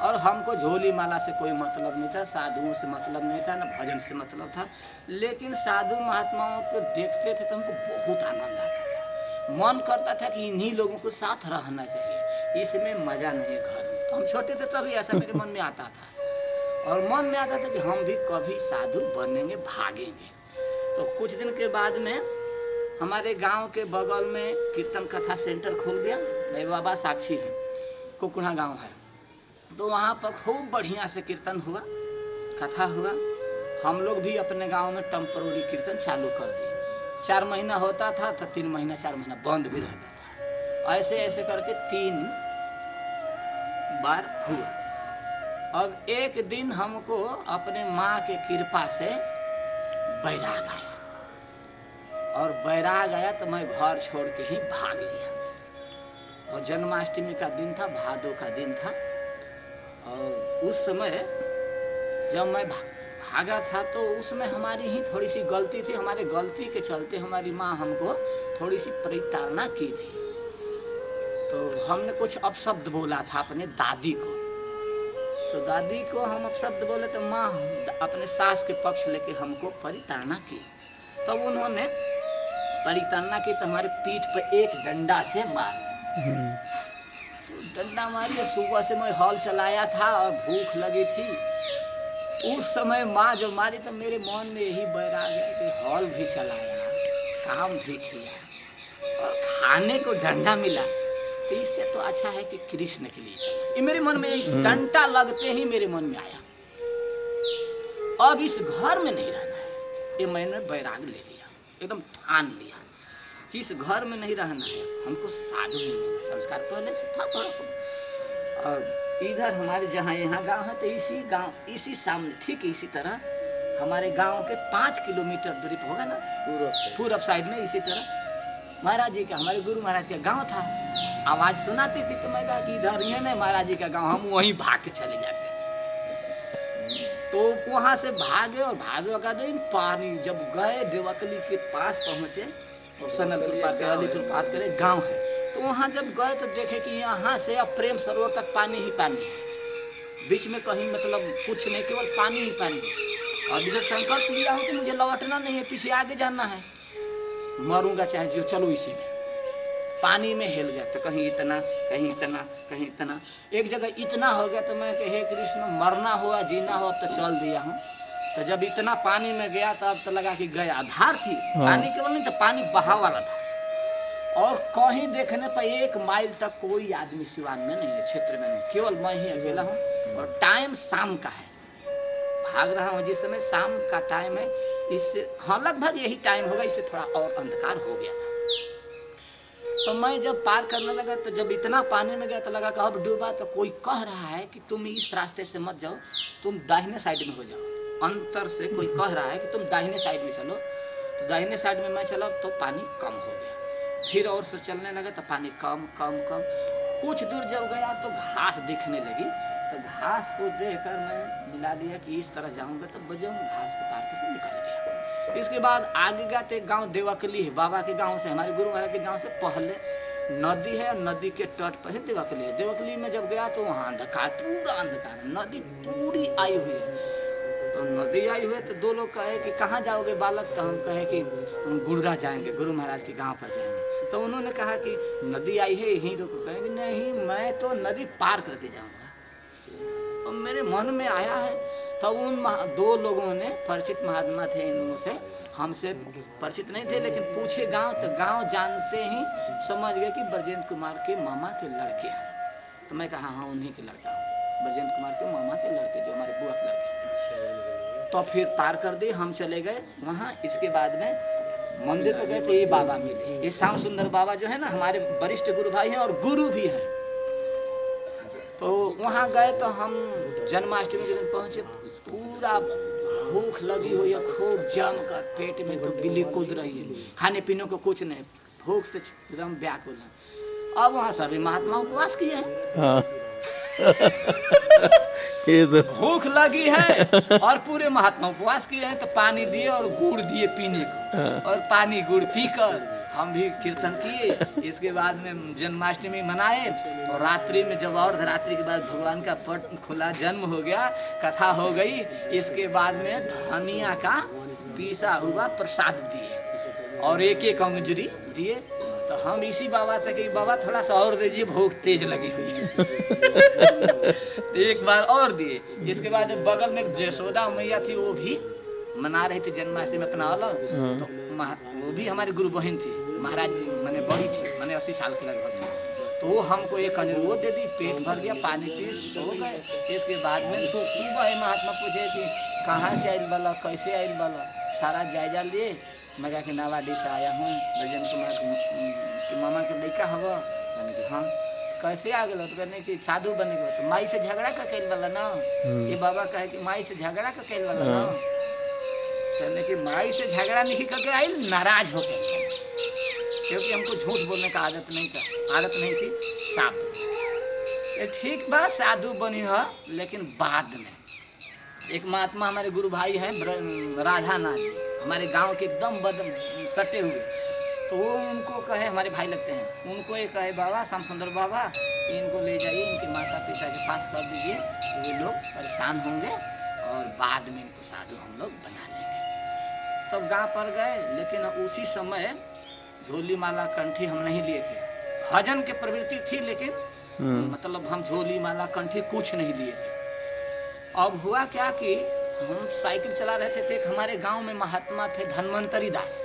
और हमको झोली माला से कोई मतलब नहीं था, साधुओं से मतलब नहीं था, न भजन से मतलब था। लेकिन साधु महात्माओं को देखते थे तो हमको बहुत आनंद आता था। मन करता था कि इन्हीं लोगों को साथ रहना चाहिए, इसमें मज़ा नहीं है घर में। हम छोटे थे तभी ऐसा मेरे मन में आता था, और मन में आता था कि हम भी कभी साधु बनेंगे, भागेंगे। तो कुछ दिन के बाद में हमारे गांव के बगल में कीर्तन कथा सेंटर खुल गया। मेरे बाबा साक्षी हैं, कुकुड़ा गांव है। तो वहाँ पर खूब बढ़िया से कीर्तन हुआ, कथा हुआ। हम लोग भी अपने गांव में टेम्पररी कीर्तन चालू कर दिए। 4 महीना होता था तो 3 महीना 4 महीना बंद भी रहता था। ऐसे ऐसे करके 3 बार हुआ। अब एक दिन हमको अपने माँ के कृपा से बैराग आया, और बैराग आया तो मैं घर छोड़ के ही भाग लिया। और जन्माष्टमी का दिन था, भादो का दिन था। और उस समय जब मैं भागा था तो उसमें हमारी ही थोड़ी सी गलती थी। हमारे गलती के चलते हमारी माँ हमको थोड़ी सी परिताड़ना की थी। तो हमने कुछ अपशब्द बोला था अपने दादी को। तो दादी को हम अपशब्द बोले तो माँ अपने सास के पक्ष लेके हमको परिताड़ना की। तब उन्होंने परिताड़ना की तो हमारे पीठ पर एक डंडा से मारा। डंडा मारी, और सुबह से मैं हॉल चलाया था और भूख लगी थी। उस समय माँ जो मारी तो मेरे मन में यही बैराग है कि हॉल भी चलाया, काम भी किया, और खाने को डंडा मिला, तो इससे तो अच्छा है कि कृष्ण के लिए चला। ये मेरे मन में इस डंडा लगते ही मेरे मन में आया, अब इस घर में नहीं रहना है। ये मैंने बैराग ले लिया, एकदम ठान लिया कि इस घर में नहीं रहना है, हमको साधु ही में संस्कार पहले से था थोड़ा। और इधर हमारे जहाँ यहाँ गांव है तो इसी गांव, इसी सामने ठीक इसी तरह हमारे गांव के 5 किलोमीटर दूरी पर होगा ना, पूरब साइड में इसी तरह महाराज जी का, हमारे गुरु महाराज का गांव था। आवाज़ सुनाती थी तो मैं कहा कि इधर ही है ना महाराज जी का गांव, हम वहीं भाग के चले जाते। तो वहाँ से भागे, और भादो का दिन पानी जब गए देवकली के पास पहुँचे, सनलपुर पात करे गांव है। तो वहाँ जब गए तो देखे कि यहाँ से अब प्रेम सरोवर तक पानी ही पानी है, बीच में कहीं मतलब कुछ नहीं, केवल पानी ही पानी है। और इधर संकल्प लिया हूँ कि मुझे लौटना नहीं है, पीछे आगे जाना है, मरूंगा चाहे जो, चलो इसी में। पानी में हिल गया तो कहीं इतना कहीं इतना कहीं इतना, एक जगह इतना हो गया तो मैं कहे हे कृष्ण, मरना हुआ जीना हो अब तो चल दिया हूँ। तो जब इतना पानी में गया तो अब तो लगा कि गया, आधार थी पानी, केवल नहीं तो पानी बहाव वाला था। और कहीं देखने पर 1 माइल तक कोई आदमी सिवान में नहीं है, क्षेत्र में नहीं, केवल मैं ही अकेला हूँ। और टाइम शाम का है, भाग रहा हूँ जिस समय शाम का टाइम है, इससे हाँ लगभग यही टाइम होगा, इससे थोड़ा और अंधकार हो गया था। तो मैं जब पार करने लगा तो जब इतना पानी में गया तो लगा कि अब डूबा। तो कोई कह रहा है कि तुम इस रास्ते से मत जाओ, तुम दाहिने साइड में हो जाओ। अंतर से कोई कह रहा है कि तुम दाहिने साइड में चलो। तो दाहिने साइड में मैं चला तो पानी कम हो गया, फिर और से चलने लगा तो पानी कम कम कम। कुछ दूर जब गया तो घास दिखने लगी, तो घास को देखकर मैं मिला लिया कि इस तरह जाऊंगा तो बजाऊंगा, घास को पार करके निकल गया। इसके बाद आगे गया तो एक गाँव देवकली है, बाबा के गाँव से, हमारे गुरु महाराज के गाँव से पहले नदी है, और नदी के तट पर ही देवकली है। देवकली में जब गया तो वहाँ अंधकार, पूरा अंधकार, नदी पूरी आई हुई है। तो नदी आई हुई है तो 2 लोग कहे कि कहाँ जाओगे बालक? तो हम कहे कि गुरुरा जाएंगे, गुरु महाराज के गांव पर जाएंगे। तो उन्होंने कहा कि नदी आई है यहीं रुको। कहेंगे नहीं, मैं तो नदी पार करके जाऊंगा। और मेरे मन में आया है। तो उन 2 लोगों ने, परिचित महात्मा थे इन लोगों से, हमसे परिचित नहीं थे लेकिन पूछे गाँव, तो गाँव जानते ही समझ गए कि ब्रजेंद्र कुमार के मामा के लड़के हैं। तो मैं कहा हाँ उन्हीं के लड़का हूँ, ब्रजेंद्र कुमार के मामा के लड़के, जो हमारे बुआ के लड़के। तो फिर पार कर दिए, हम चले गए वहाँ। इसके बाद में मंदिर पे गए थे, ये बाबा मिले, ये श्याम सुंदर बाबा जो है ना, हमारे वरिष्ठ गुरु भाई हैं और गुरु भी हैं। तो वहाँ गए तो हम जन्माष्टमी के दिन पहुँचे, पूरा भूख लगी हो या खूब जम कर पेट में तो बिल्ली कूद रही है, खाने पीने को कुछ नहीं, भूख से एकदम व्याकुल है। अब वहाँ सभी महात्मा उपवास किए हैं। हाँ। ये तो भूख लगी है और पूरे महात्मा उपवास किए हैं, तो पानी दिए और गुड़ दिए पीने को, और पानी गुड़ पीकर हम भी कीर्तन किए। इसके बाद में जन्माष्टमी मनाए, और रात्रि में जब और रात्रि के बाद भगवान का पट खुला, जन्म हो गया, कथा हो गई। इसके बाद में धनिया का पीसा हुआ प्रसाद दिए और एक एक अंगुरी दिए। तो हम इसी बाबा से कही बाबा थोड़ा सा और दीजिए, भूख तेज लगी हुई है। तो एक बार और दिए। इसके बाद बगल में जसोदा मैया थी, वो भी मना रही थी जन्माष्टमी अपना अलग। तो वो भी हमारी गुरु बहन थी, महाराज मैंने बड़ी थी, मैंने 80 साल की लगभग थी। तो वो हमको एक अंजूर वो दे दी, पेट भर गया, पानी पी सो गए। इसके बाद में सुबह महात्मा पूछे कि कहाँ से आयल वाला, कैसे आयल वाला, सारा जायजा लिए। मैं कहा कि नावाडी से आया हूँ, भजन कुमार के मामा के लड़का हवा। मैंने कहा हाँ, कैसे आ गए? तो कहने की साधु बने गए। तो माई से झगड़ा का कैल वाला ना, ये बाबा कहे कि माई से झगड़ा का कैल वाला ना। कहने की माई से झगड़ा नहीं करके आई, नाराज हो गए, क्योंकि हमको झूठ बोलने का आदत नहीं थी, साफ। ये ठीक बात, साधु बनी है, लेकिन बाद में एक महात्मा हमारे गुरु भाई हैं राधा नाथ जी, हमारे गांव के एकदम सटे हुए। तो वो उनको कहे, हमारे भाई लगते हैं, उनको ये कहे बाबा श्याम सुंदर बाबा इनको ले जाइए, इनके माता पिता के पास कर दीजिए, वे लोग परेशान होंगे और बाद में इनको साधु हम लोग बना लेंगे। तब गाँव पर गए, लेकिन उसी समय झोली माला कंठी हम नहीं लिए थे। भजन की प्रवृत्ति थी, लेकिन मतलब हम झोली माला कंठी कुछ नहीं लिए थे। अब हुआ क्या कि हम साइकिल चला रहे थे, एक हमारे गांव में महात्मा थे धन्वंतरी दास।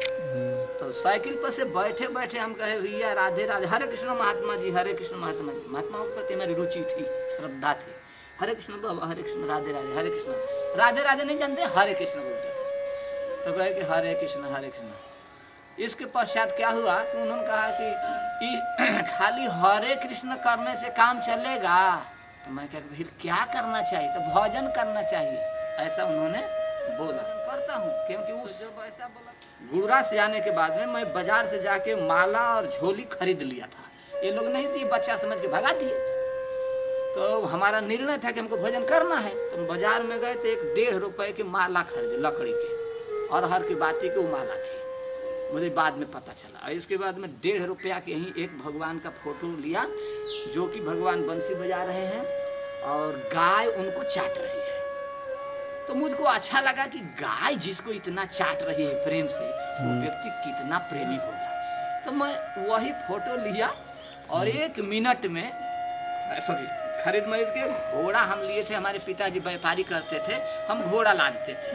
तो साइकिल पर से बैठे बैठे हम कहे भैया राधे राधे, हरे कृष्ण महात्मा जी, हरे कृष्ण महात्मा जी। महात्माओं के प्रति हमारी रुचि थी, श्रद्धा थी। हरे कृष्ण बाबा, हरे कृष्ण, राधे राधे, हरे कृष्ण, राधे राधे नहीं जानते, हरे कृष्ण बोलते थे। तो कहे कि हरे कृष्ण हरे कृष्ण। इसके पश्चात क्या हुआ कि उन्होंने कहा कि खाली हरे कृष्ण करने से काम चलेगा? तो मैं क्या फिर क्या करना चाहिए? तो भजन करना चाहिए, ऐसा उन्होंने बोला। करता हूँ, क्योंकि उस जब ऐसा बोला, गुड़रा से आने के बाद में मैं बाजार से जाके माला और झोली खरीद लिया था। ये लोग नहीं दिए, बच्चा समझ के भगा दिए। तो हमारा निर्णय था कि हमको भजन करना है। तो बाजार में गए तो एक 1.5 रुपए की माला खरीदे, लकड़ी के, और हर की बाती की वो माला थी, मुझे बाद में पता चला। और इसके बाद में 1.5 रुपया के ही एक भगवान का फोटो लिया, जो कि भगवान बंसी बजा रहे हैं और गाय उनको चाट रही है। तो मुझको अच्छा लगा कि गाय जिसको इतना चाट रही है प्रेम से, वो व्यक्ति कितना प्रेमी होगा। तो मैं वही फोटो लिया और 1 मिनट में खरीद के घोड़ा हम लिए थे, हमारे पिताजी व्यापारी करते थे, हम घोड़ा लादते थे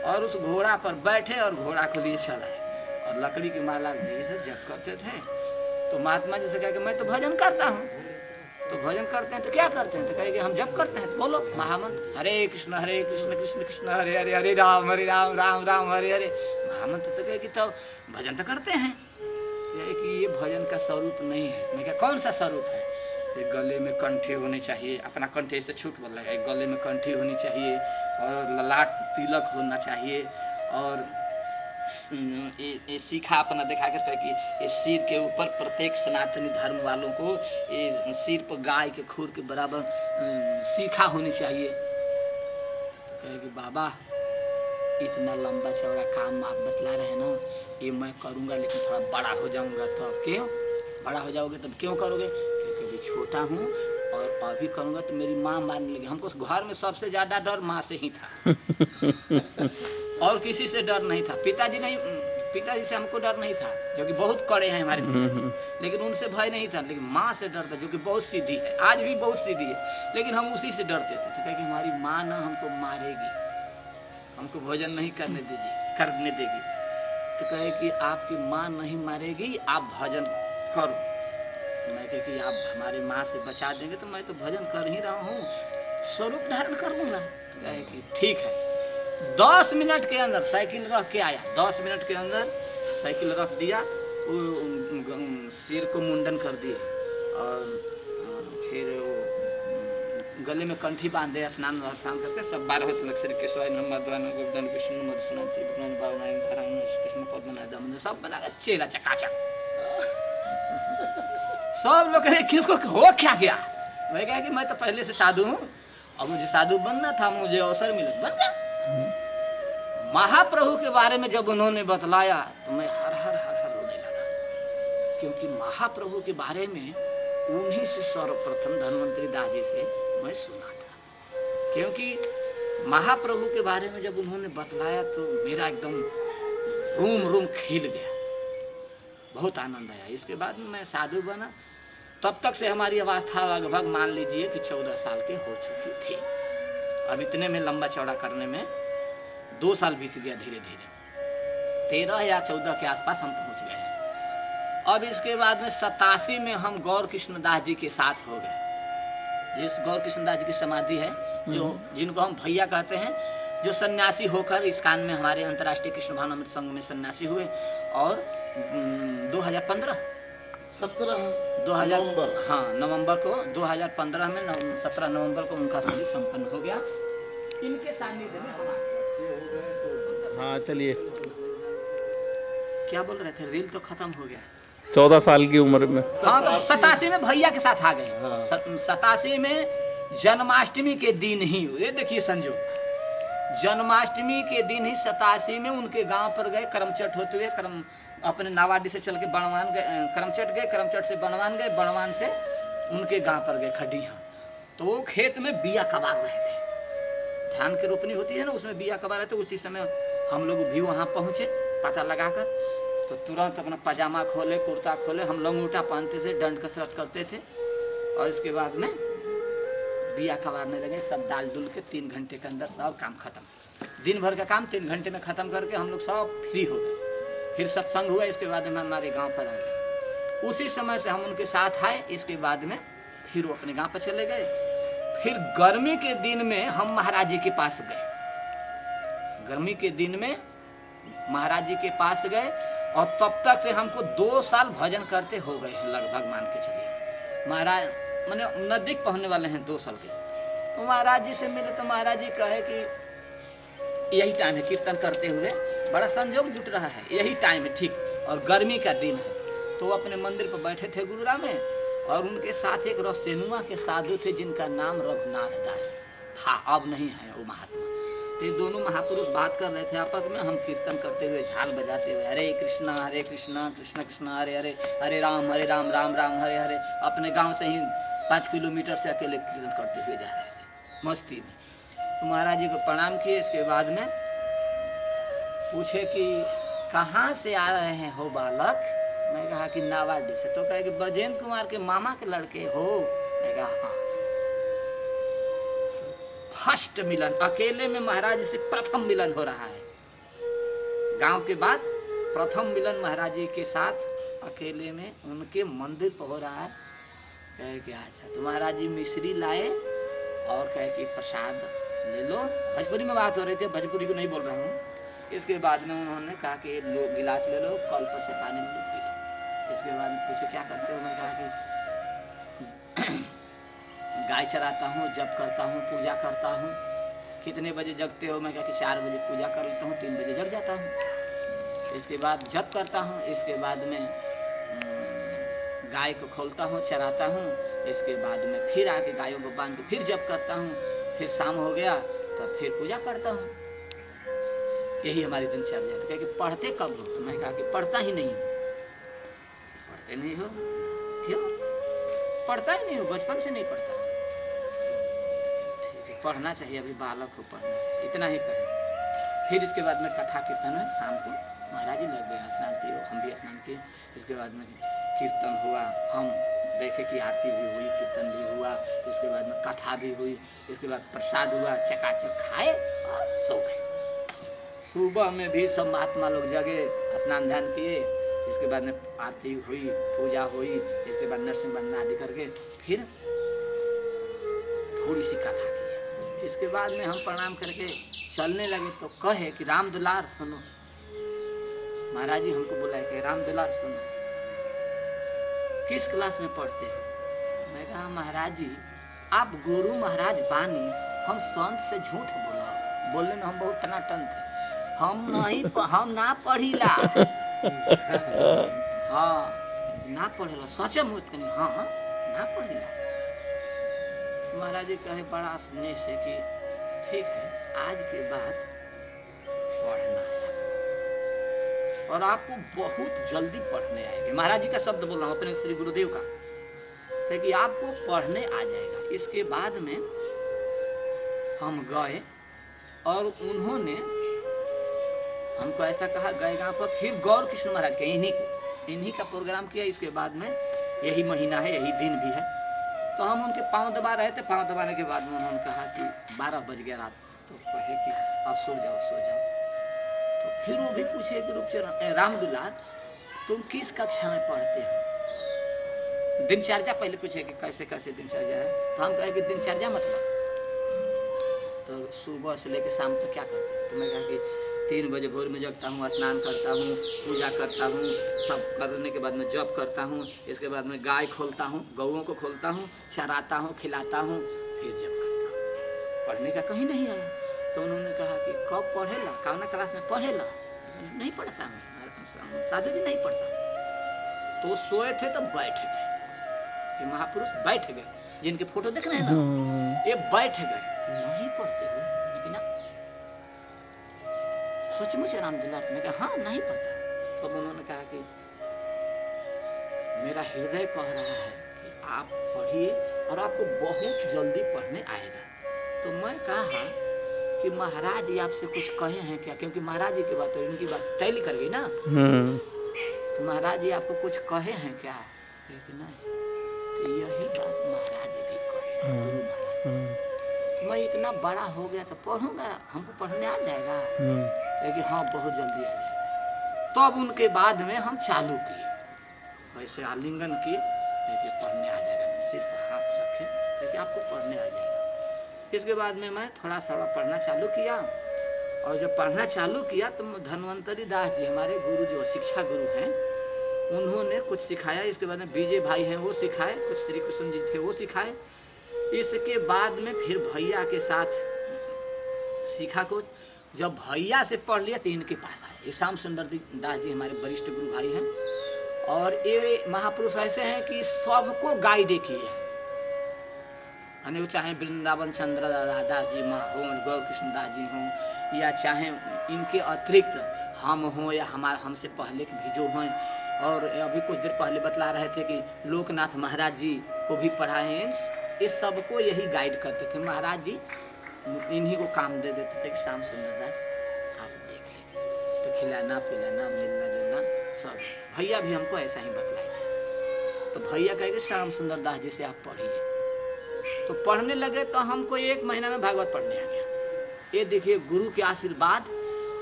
और उस घोड़ा पर बैठे और घोड़ा को लिए चलाए और लकड़ी की माला दिए से जप करते थे। तो महात्मा जी से कहा कि मैं तो भजन करता हूँ। तो भजन करते हैं तो क्या करते हैं? तो कहेंगे हम जप करते हैं। तो बोलो महामंत्र, हरे कृष्ण कृष्ण कृष्ण हरे हरे, हरे राम राम राम हरे हरे। महामंत्र तो कहे कि तब भजन तो करते हैं। कि ये भजन का स्वरूप नहीं है। मैं क्या कौन सा स्वरूप है? गले में कंठी होनी चाहिए, अपना कंठी से छूट बोल रहा है, गले में कंठी होनी चाहिए और ललाट तिलक होना चाहिए और ये सीखा अपना दिखा कर कहे कि ये सिर के ऊपर प्रत्येक सनातनी धर्म वालों को ये सिर पर गाय के खूर के बराबर सीखा होनी चाहिए। तो कहे कि बाबा इतना लंबा चौड़ा काम आप बतला रहे हैं ना, ये मैं करूँगा, लेकिन थोड़ा बड़ा हो जाऊँगा। तो अब क्यों बड़ा हो जाओगे? तब क्यों करोगे? क्योंकि अभी छोटा हूँ और अभी करूँगा तो मेरी माँ मारने लगी। हमको घर में सबसे ज़्यादा डर माँ से ही था और किसी से डर नहीं था। पिताजी से हमको डर नहीं था, जो कि बहुत कड़े हैं हमारे पिताजी, लेकिन उनसे भय नहीं था। लेकिन माँ से डर था, जो कि बहुत सीधी है, आज भी बहुत सीधी है, लेकिन हम उसी से डरते थे। तो कहे कि हमारी माँ ना हमको मारेगी, हमको भोजन नहीं करने देगी। तो कहे कि आपकी माँ नहीं मारेगी, आप भजन करो। मैं कहे कि आप हमारे माँ से बचा देंगे तो मैं तो भजन कर ही रहा हूँ, स्वरूप धारण कर लूँगा। तो कहे कि ठीक है। 10 मिनट के अंदर साइकिल रख के आया, 10 मिनट के अंदर साइकिल रख दिया, वो सिर को मुंडन कर दिए और फिर गले में कंठी बांधे, स्नान स्नान करके सब 12 श्लोक श्री केशवाय नमः मध्वान गोवर्धन विष्णु मधुसूदन त्रिभुवन पावनाय नारायण कृष्ण पद्मनाभ दामोदर सब बना के चेला चकाचक। सब लोग कहे कि उसको हो क्या गया। मैं कहा कि मैं तो पहले से साधु हूँ, अब मुझे साधु बनना था, मुझे अवसर मिला बन गया। महाप्रभु के बारे में जब उन्होंने बतलाया तो मैं हर हर हर हर रोने लगा, क्योंकि महाप्रभु के बारे में उन्हीं से सर्वप्रथम धन्वंतरी दास जी से मैं सुना था। क्योंकि महाप्रभु के बारे में जब उन्होंने बतलाया तो मेरा एकदम रूम रूम खिल गया, बहुत आनंद आया। इसके बाद में मैं साधु बना। तब तक से हमारी अवस्था लगभग मान लीजिए कि 14 साल के हो चुकी थी। अब इतने में लंबा चौड़ा करने में 2 साल बीत गया, धीरे धीरे 13 या 14 के आसपास हम पहुंच गए हैं। अब इसके बाद में 87 में हम गौर कृष्णदास जी के साथ हो गए। जिस गौर कृष्णदास जी की समाधि है, जो जिनको हम भैया कहते हैं, जो सन्यासी होकर इस्कान में हमारे अंतर्राष्ट्रीय कृष्ण भावनामृत संघ में सन्यासी हुए और 2015 नवंबर को 2015 में 17 नवंबर को उनका शरीर संपन्न हो गया। इनके सानिध्य में हमारे हाँ चलिए। क्या बोल रहे थे, रील तो खत्म हो गया। 14 साल की उम्र में हाँ तो 87 में भैया के साथ आ गए। 87 में जन्माष्टमी के दिन ही, ये देखिए संजोग, जन्माष्टमी के दिन ही 87 में उनके गांव पर गए। करमचट होते हुए अपने नावाडी से चल के बनवान गए, करमचट गए, करमचट से बनवान गए, बनवान से उनके गांव पर गए खड्डियाँ। तो वो खेत में बिया कबार रहे थे, धान की रोपनी होती है ना, उसमें बिया कबार रहे थे। उसी समय हम लोग भी वहाँ पहुँचे पता लगाकर। तो तुरंत अपना पजामा खोले, कुर्ता खोले, हम लंगूटा पहनते थे, दंड कसरत करते थे और इसके बाद में बिया कबारने लगे। सब डाल डुल के 3 घंटे के अंदर सब काम खत्म। दिन भर का काम 3 घंटे में ख़त्म करके हम लोग सब फ्री हो गए। फिर सत्संग हुआ, इसके बाद में हमारे गांव पर आ गए। उसी समय से हम उनके साथ आए। इसके बाद में फिर वो अपने गांव पर चले गए। फिर गर्मी के दिन में हम महाराज जी के पास गए। गर्मी के दिन में महाराज जी के पास गए और तब तक से हमको 2 साल भजन करते हो गए लगभग, मान के चलिए। महाराज मैंने नजदीक पहुंचने वाले हैं 2 साल के। तो महाराज जी से मिले तो महाराज जी कहे कि यही टाइम है कीर्तन करते हुए, बड़ा संयोग जुट रहा है, यही टाइम है ठीक, और गर्मी का दिन है। तो वो अपने मंदिर पर बैठे थे गुरुग्राम में, और उनके साथ एक रसेनुआ के साधु थे जिनका नाम रघुनाथ दास था, अब नहीं है वो महात्मा। तो ये दोनों महापुरुष बात कर रहे थे आपस में। हम कीर्तन करते हुए, झाल बजाते हुए, हरे कृष्णा कृष्ण कृष्ण हरे हरे, हरे राम राम राम हरे हरे, अपने गाँव से ही 5 किलोमीटर से अकेले कीर्तन करते हुए जा रहे थे मस्ती में। तो महाराज जी को प्रणाम किए। इसके बाद में पूछे कि कहाँ से आ रहे हैं हो बालक। मैं कहा कि नावाडी से। तो कहे कि ब्रजेंद्र कुमार के मामा के लड़के हो। मैं कहा हाँ। फर्स्ट मिलन अकेले में महाराज जी से प्रथम मिलन हो रहा है। गांव के बाद प्रथम मिलन महाराज जी के साथ अकेले में उनके मंदिर पर हो रहा है। कहे कि अच्छा। तो महाराज जी मिश्री लाए और कहे कि प्रसाद ले लो। भोजपुरी में बात हो रही थी, भोजपुरी को नहीं बोल रहा हूँ। इसके बाद में उन्होंने कहा कि लो गिलास ले लो, कल पर से पानी ले लो, पी लो। इसके बाद पूछे क्या करते हो। मैं कहा कि गाय चराता हूँ, जप करता हूँ, पूजा करता हूँ। कितने बजे जगते हो। मैं कहा कि 4 बजे पूजा कर लेता हूँ, 3 बजे जग जाता हूँ। इसके बाद जप करता हूँ। इसके बाद में गाय को खोलता हूँ, चराता हूँ। इसके बाद में फिर आके गायों को बांध के फिर जप करता हूँ। फिर शाम हो गया तो फिर पूजा करता हूँ। यही हमारी दिनचर्या। तो कहे कि पढ़ते कब हो। तो मैं कहा कि पढ़ता ही नहीं। पढ़ते नहीं हो? क्यों? पढ़ता ही नहीं हो, बचपन से नहीं पढ़ता। ठीक है, पढ़ना चाहिए, अभी बालक हो, पढ़ना चाहिए, इतना ही कहे। फिर इसके बाद में कथा कीर्तन है। शाम को महाराज जी लग गए, स्नान किए, हम भी स्नान किए। इसके बाद में कीर्तन हुआ, हम देखे कि आरती भी हुई, कीर्तन भी हुआ। इसके बाद में कथा भी हुई। इसके बाद प्रसाद हुआ, चकाचक खाए और सो गए। सुबह में भी सब महात्मा लोग जगे, स्नान ध्यान किए। इसके बाद में आरती हुई, पूजा हुई। इसके बाद नरसिंह वंदना आदि करके फिर थोड़ी सी कथा की। इसके बाद में हम प्रणाम करके चलने लगे तो कहे कि राम दुलार सुनो। महाराज जी हमको बुलाए कि राम दुलार सुनो, किस क्लास में पढ़ते हो। मैं कहा महाराज जी आप गुरु महाराज बानी, हम संत से झूठ बोलने में हम बहुत टनाटन थे। हम ना पढ़ीला। हाँ ना पढ़ेला सच मुझ कनी, हाँ ना पढ़ीला। महाराज जी कहे बड़ा स्नेह से कि ठीक है, आज के बाद पढ़ना है और आपको बहुत जल्दी पढ़ने आएंगे। महाराज जी का शब्द बोल रहा हूँ अपने श्री गुरुदेव का, है कि आपको पढ़ने आ जाएगा। इसके बाद में हम गए और उन्होंने हमको ऐसा कहा, गए गाँव पर फिर गौर कृष्ण महाराज के इन्हीं का प्रोग्राम किया। इसके बाद में यही महीना है, यही दिन भी है। तो हम उनके पाँव दबा रहे थे। पाँव दबाने के बाद में उन्होंने कहा कि 12 बज गया रात, तो कहे कि आप सो जाओ सो जाओ। तो फिर वो भी पूछे कि रूप से राम दुलार तुम किस कक्षा में पढ़ते हो? दिनचर्या पहले पूछे कि कैसे कैसे दिनचर्या है। तो हम कहे कि दिनचर्या मतलब तो सुबह से लेकर शाम तक क्या करते हैं? तो मैं कहा कि 3 बजे भोर में जगता हूँ, स्नान करता हूँ, पूजा करता हूँ, सब करने के बाद में जप करता हूँ। इसके बाद में गाय खोलता हूँ, गौओं को खोलता हूँ, चराता हूँ, खिलाता हूँ, फिर जप करता हूँ। पढ़ने का कहीं नहीं आया। तो उन्होंने कहा कि कब पढ़ेला, कौना क्लास में पढ़ेला? नहीं पढ़ता हूँ, साधु जी नहीं पढ़ता। तो सोए थे तो बैठ गए, ये महापुरुष बैठ गए, जिनके फोटो देख रहे हैं ना, ये बैठ गए। नहीं पढ़ते हो? लेकिन सचमुच रामदुलार ने कहा हाँ नहीं पढ़ता। तो उन्होंने कहा कि मेरा हृदय कह रहा है कि आप पढ़िए और आपको बहुत जल्दी पढ़ने आएगा। तो मैं कहा कि महाराज जी आपसे कुछ कहे हैं क्या? क्योंकि महाराज जी की बात है, इनकी बात टैली कर गई ना। तो महाराज जी आपको कुछ कहे हैं क्या? कि नहीं। तो यही बात महाराज जी भी कहे, गुरु महाराज। तो मैं इतना बड़ा हो गया तो पढ़ूंगा, हमको पढ़ने आ जाएगा? लेकिन हाँ बहुत जल्दी आ जाएगा। तो अब उनके बाद में हम चालू किए, वैसे आलिंगन किए, लेकिन पढ़ने आ जाएगा। सिर्फ हाथ रखे क्योंकि आपको पढ़ने आ जाएगा। इसके बाद में मैं थोड़ा थोड़ा पढ़ना चालू किया और जब पढ़ना चालू किया तो धन्वंतरी दास जी हमारे गुरु जो शिक्षा गुरु हैं, उन्होंने कुछ सिखाया। इसके बाद में विजय भाई हैं वो सिखाए, कुछ श्री कृष्ण जी थे वो सिखाए। इसके बाद में फिर भैया के साथ सीखा कुछ। जब भैया से पढ़ लिया तो इनके पास आए। ये श्याम सुंदर दास जी हमारे वरिष्ठ गुरु भाई हैं और ये महापुरुष ऐसे हैं कि सबको गाइड किए हैं। वो चाहे वृंदावन चंद्र दास जी हों, गौर कृष्ण दास जी हों, या चाहे इनके अतिरिक्त हम हों या हमसे पहले के भी जो हों। और अभी कुछ देर पहले बतला रहे थे कि लोकनाथ महाराज जी को भी पढ़ाए हैं। ये सबको यही गाइड करते थे। महाराज जी इन्हीं को काम दे देते थे कि श्याम सुंदर दास आप देख लीजिए। तो खिलाना पिलाना मिलना जुलना सब भैया भी हमको ऐसा ही बतलाए थे। तो भैया कहे कि श्याम सुंदर दास जी से आप पढ़िए। तो पढ़ने लगे तो हमको 1 महीना में भागवत पढ़ने आ गया। ये देखिए गुरु के आशीर्वाद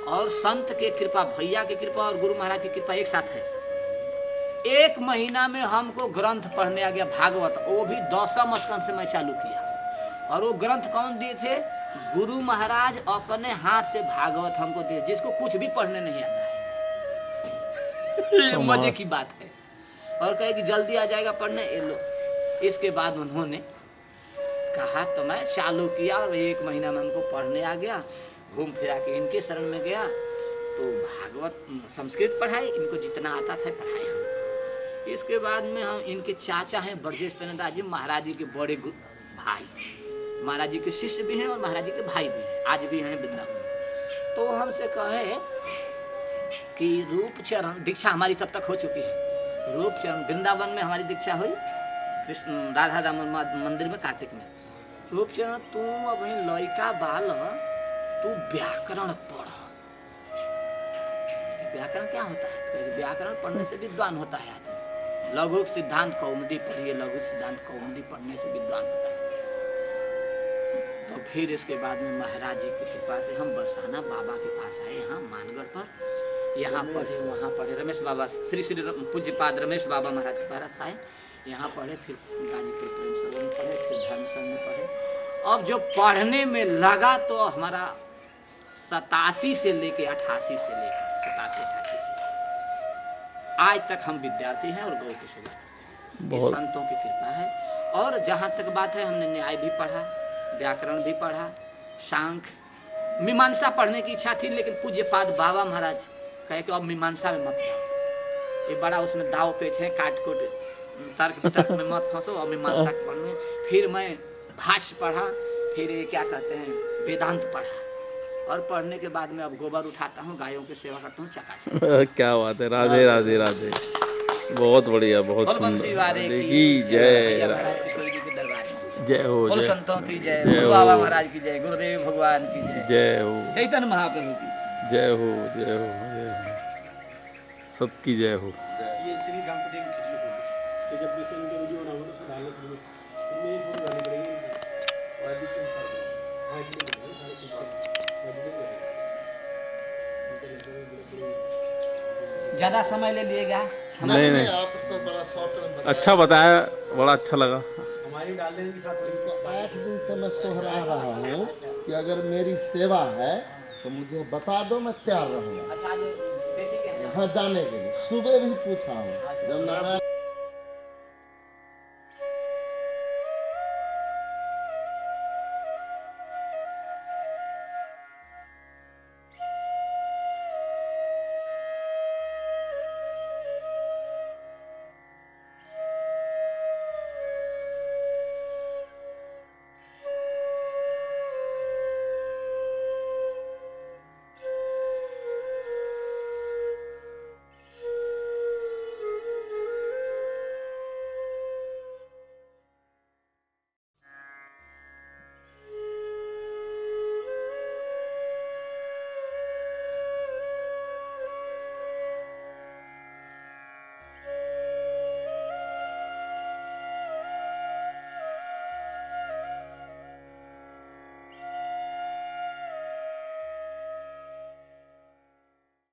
और संत के कृपा, भैया की कृपा और गुरु महाराज की कृपा एक साथ है। 1 महीना में हमको ग्रंथ पढ़ने आ गया भागवत, वो भी 10 स्कंद से मैं चालू किया। और वो ग्रंथ कौन दिए थे? गुरु महाराज अपने हाथ से भागवत हमको दिए, जिसको कुछ भी पढ़ने नहीं आता है। मजे की बात है। और कहे कि जल्दी आ जाएगा पढ़ने, ये लो। इसके बाद उन्होंने कहा तो मैं चालू किया और 1 महीना में हमको पढ़ने आ गया। घूम फिरा के इनके शरण में गया तो भागवत संस्कृत पढ़ाई, इनको जितना आता था पढ़ाए हम। इसके बाद में हम इनके चाचा हैं ब्रजेश दास जी, महाराज जी के बड़े भाई, महाराज जी के शिष्य भी हैं और महाराज जी के भाई भी हैं, आज भी हैं वृंदावन। तो हमसे कहे कि रूप चरण दीक्षा हमारी तब तक हो चुकी है। रूप चरण वृंदावन में हमारी दीक्षा हुई, कृष्ण राधा दामोदर मंदिर में कार्तिक में। रूप चरण तू अब लड़का बाल, तू व्याकरण पढ़। व्याकरण क्या होता है? व्याकरण पढ़ने से विद्वान होता है आदमी। लघु सिद्धांत कौमुदी पढ़िए, लघु सिद्धांत कौमुदी पढ़ने से विद्वान होता है। तो फिर इसके बाद में महाराज जी की कृपा से हम बरसाना बाबा के पास आए, यहाँ मानगढ़ पर। यहाँ पढ़े वहाँ पढ़े, रमेश बाबा श्री श्री पूज्यपाद रमेश बाबा महाराज के पास आए, यहाँ पढ़े, फिर गाजीपुर प्रेम सरोवर में पढ़े, फिर धर्म संघ में पढ़े। अब जो पढ़ने में लगा तो हमारा 87 से लेके 88 से लेकर 87-88 से आज तक हम विद्यार्थी हैं और गौ की सेवा करते हैं। ये संतों की कृपा है। और जहाँ तक बात है, हमने न्याय भी पढ़ा, व्याकरण भी पढ़ा, सांख्य, मीमांसा पढ़ने की इच्छा थी, लेकिन पूज्यपाद बाबा महाराज कहे कि अब मीमांसा में मत जाओ, ये बड़ा उसमें दाव पेच है, काट कोट तर्क वितर्क में मत फंसो, और मीमांसा पढ़ने। फिर मैं भाष्य पढ़ा, फिर ये क्या कहते हैं वेदांत पढ़ा, और पढ़ने के बाद में अब गोबर उठाता हूँ, गायों की सेवा करता हूँ, चकाचक। क्या बात है, राधे राधे राधे, बहुत बढ़िया, बहुत बोल बंसी वारे सुंदर की जय, महाराज किशोर जी के दरबार में जय हो, बोल जय संतों की जय, जय बोल हो। बाबा महाराज की जय, गुरुदेव भगवान की जय, जय हो, चैतन्य महाप्रभु की जय हो, जय हो, जय हो, सबकी जय हो। ये श्री गणपति की खिचड़ी फोटो, तो जब भी इनके वीडियो ना हो तो उसको डालना चाहिए, इनमें ये फोटो डालनी पड़ेगी और भी कुछ हाँ इसलिए बोल रहे हैं, ज्यादा समय ले लिएगा। नहीं नहीं, आप तो बड़ा शॉर्ट में बता अच्छा बताया, बड़ा अच्छा लगा। हमारी डाल देने के साथ थोड़ी 8 दिन से मैं सोहरा रहा हूँ कि अगर मेरी सेवा है तो मुझे बता दो, मैं तैयार रहूँगा अच्छा, आज बेटी के यहाँ जाने के लिए। सुबह भी पूछा हूँ, जब नारायण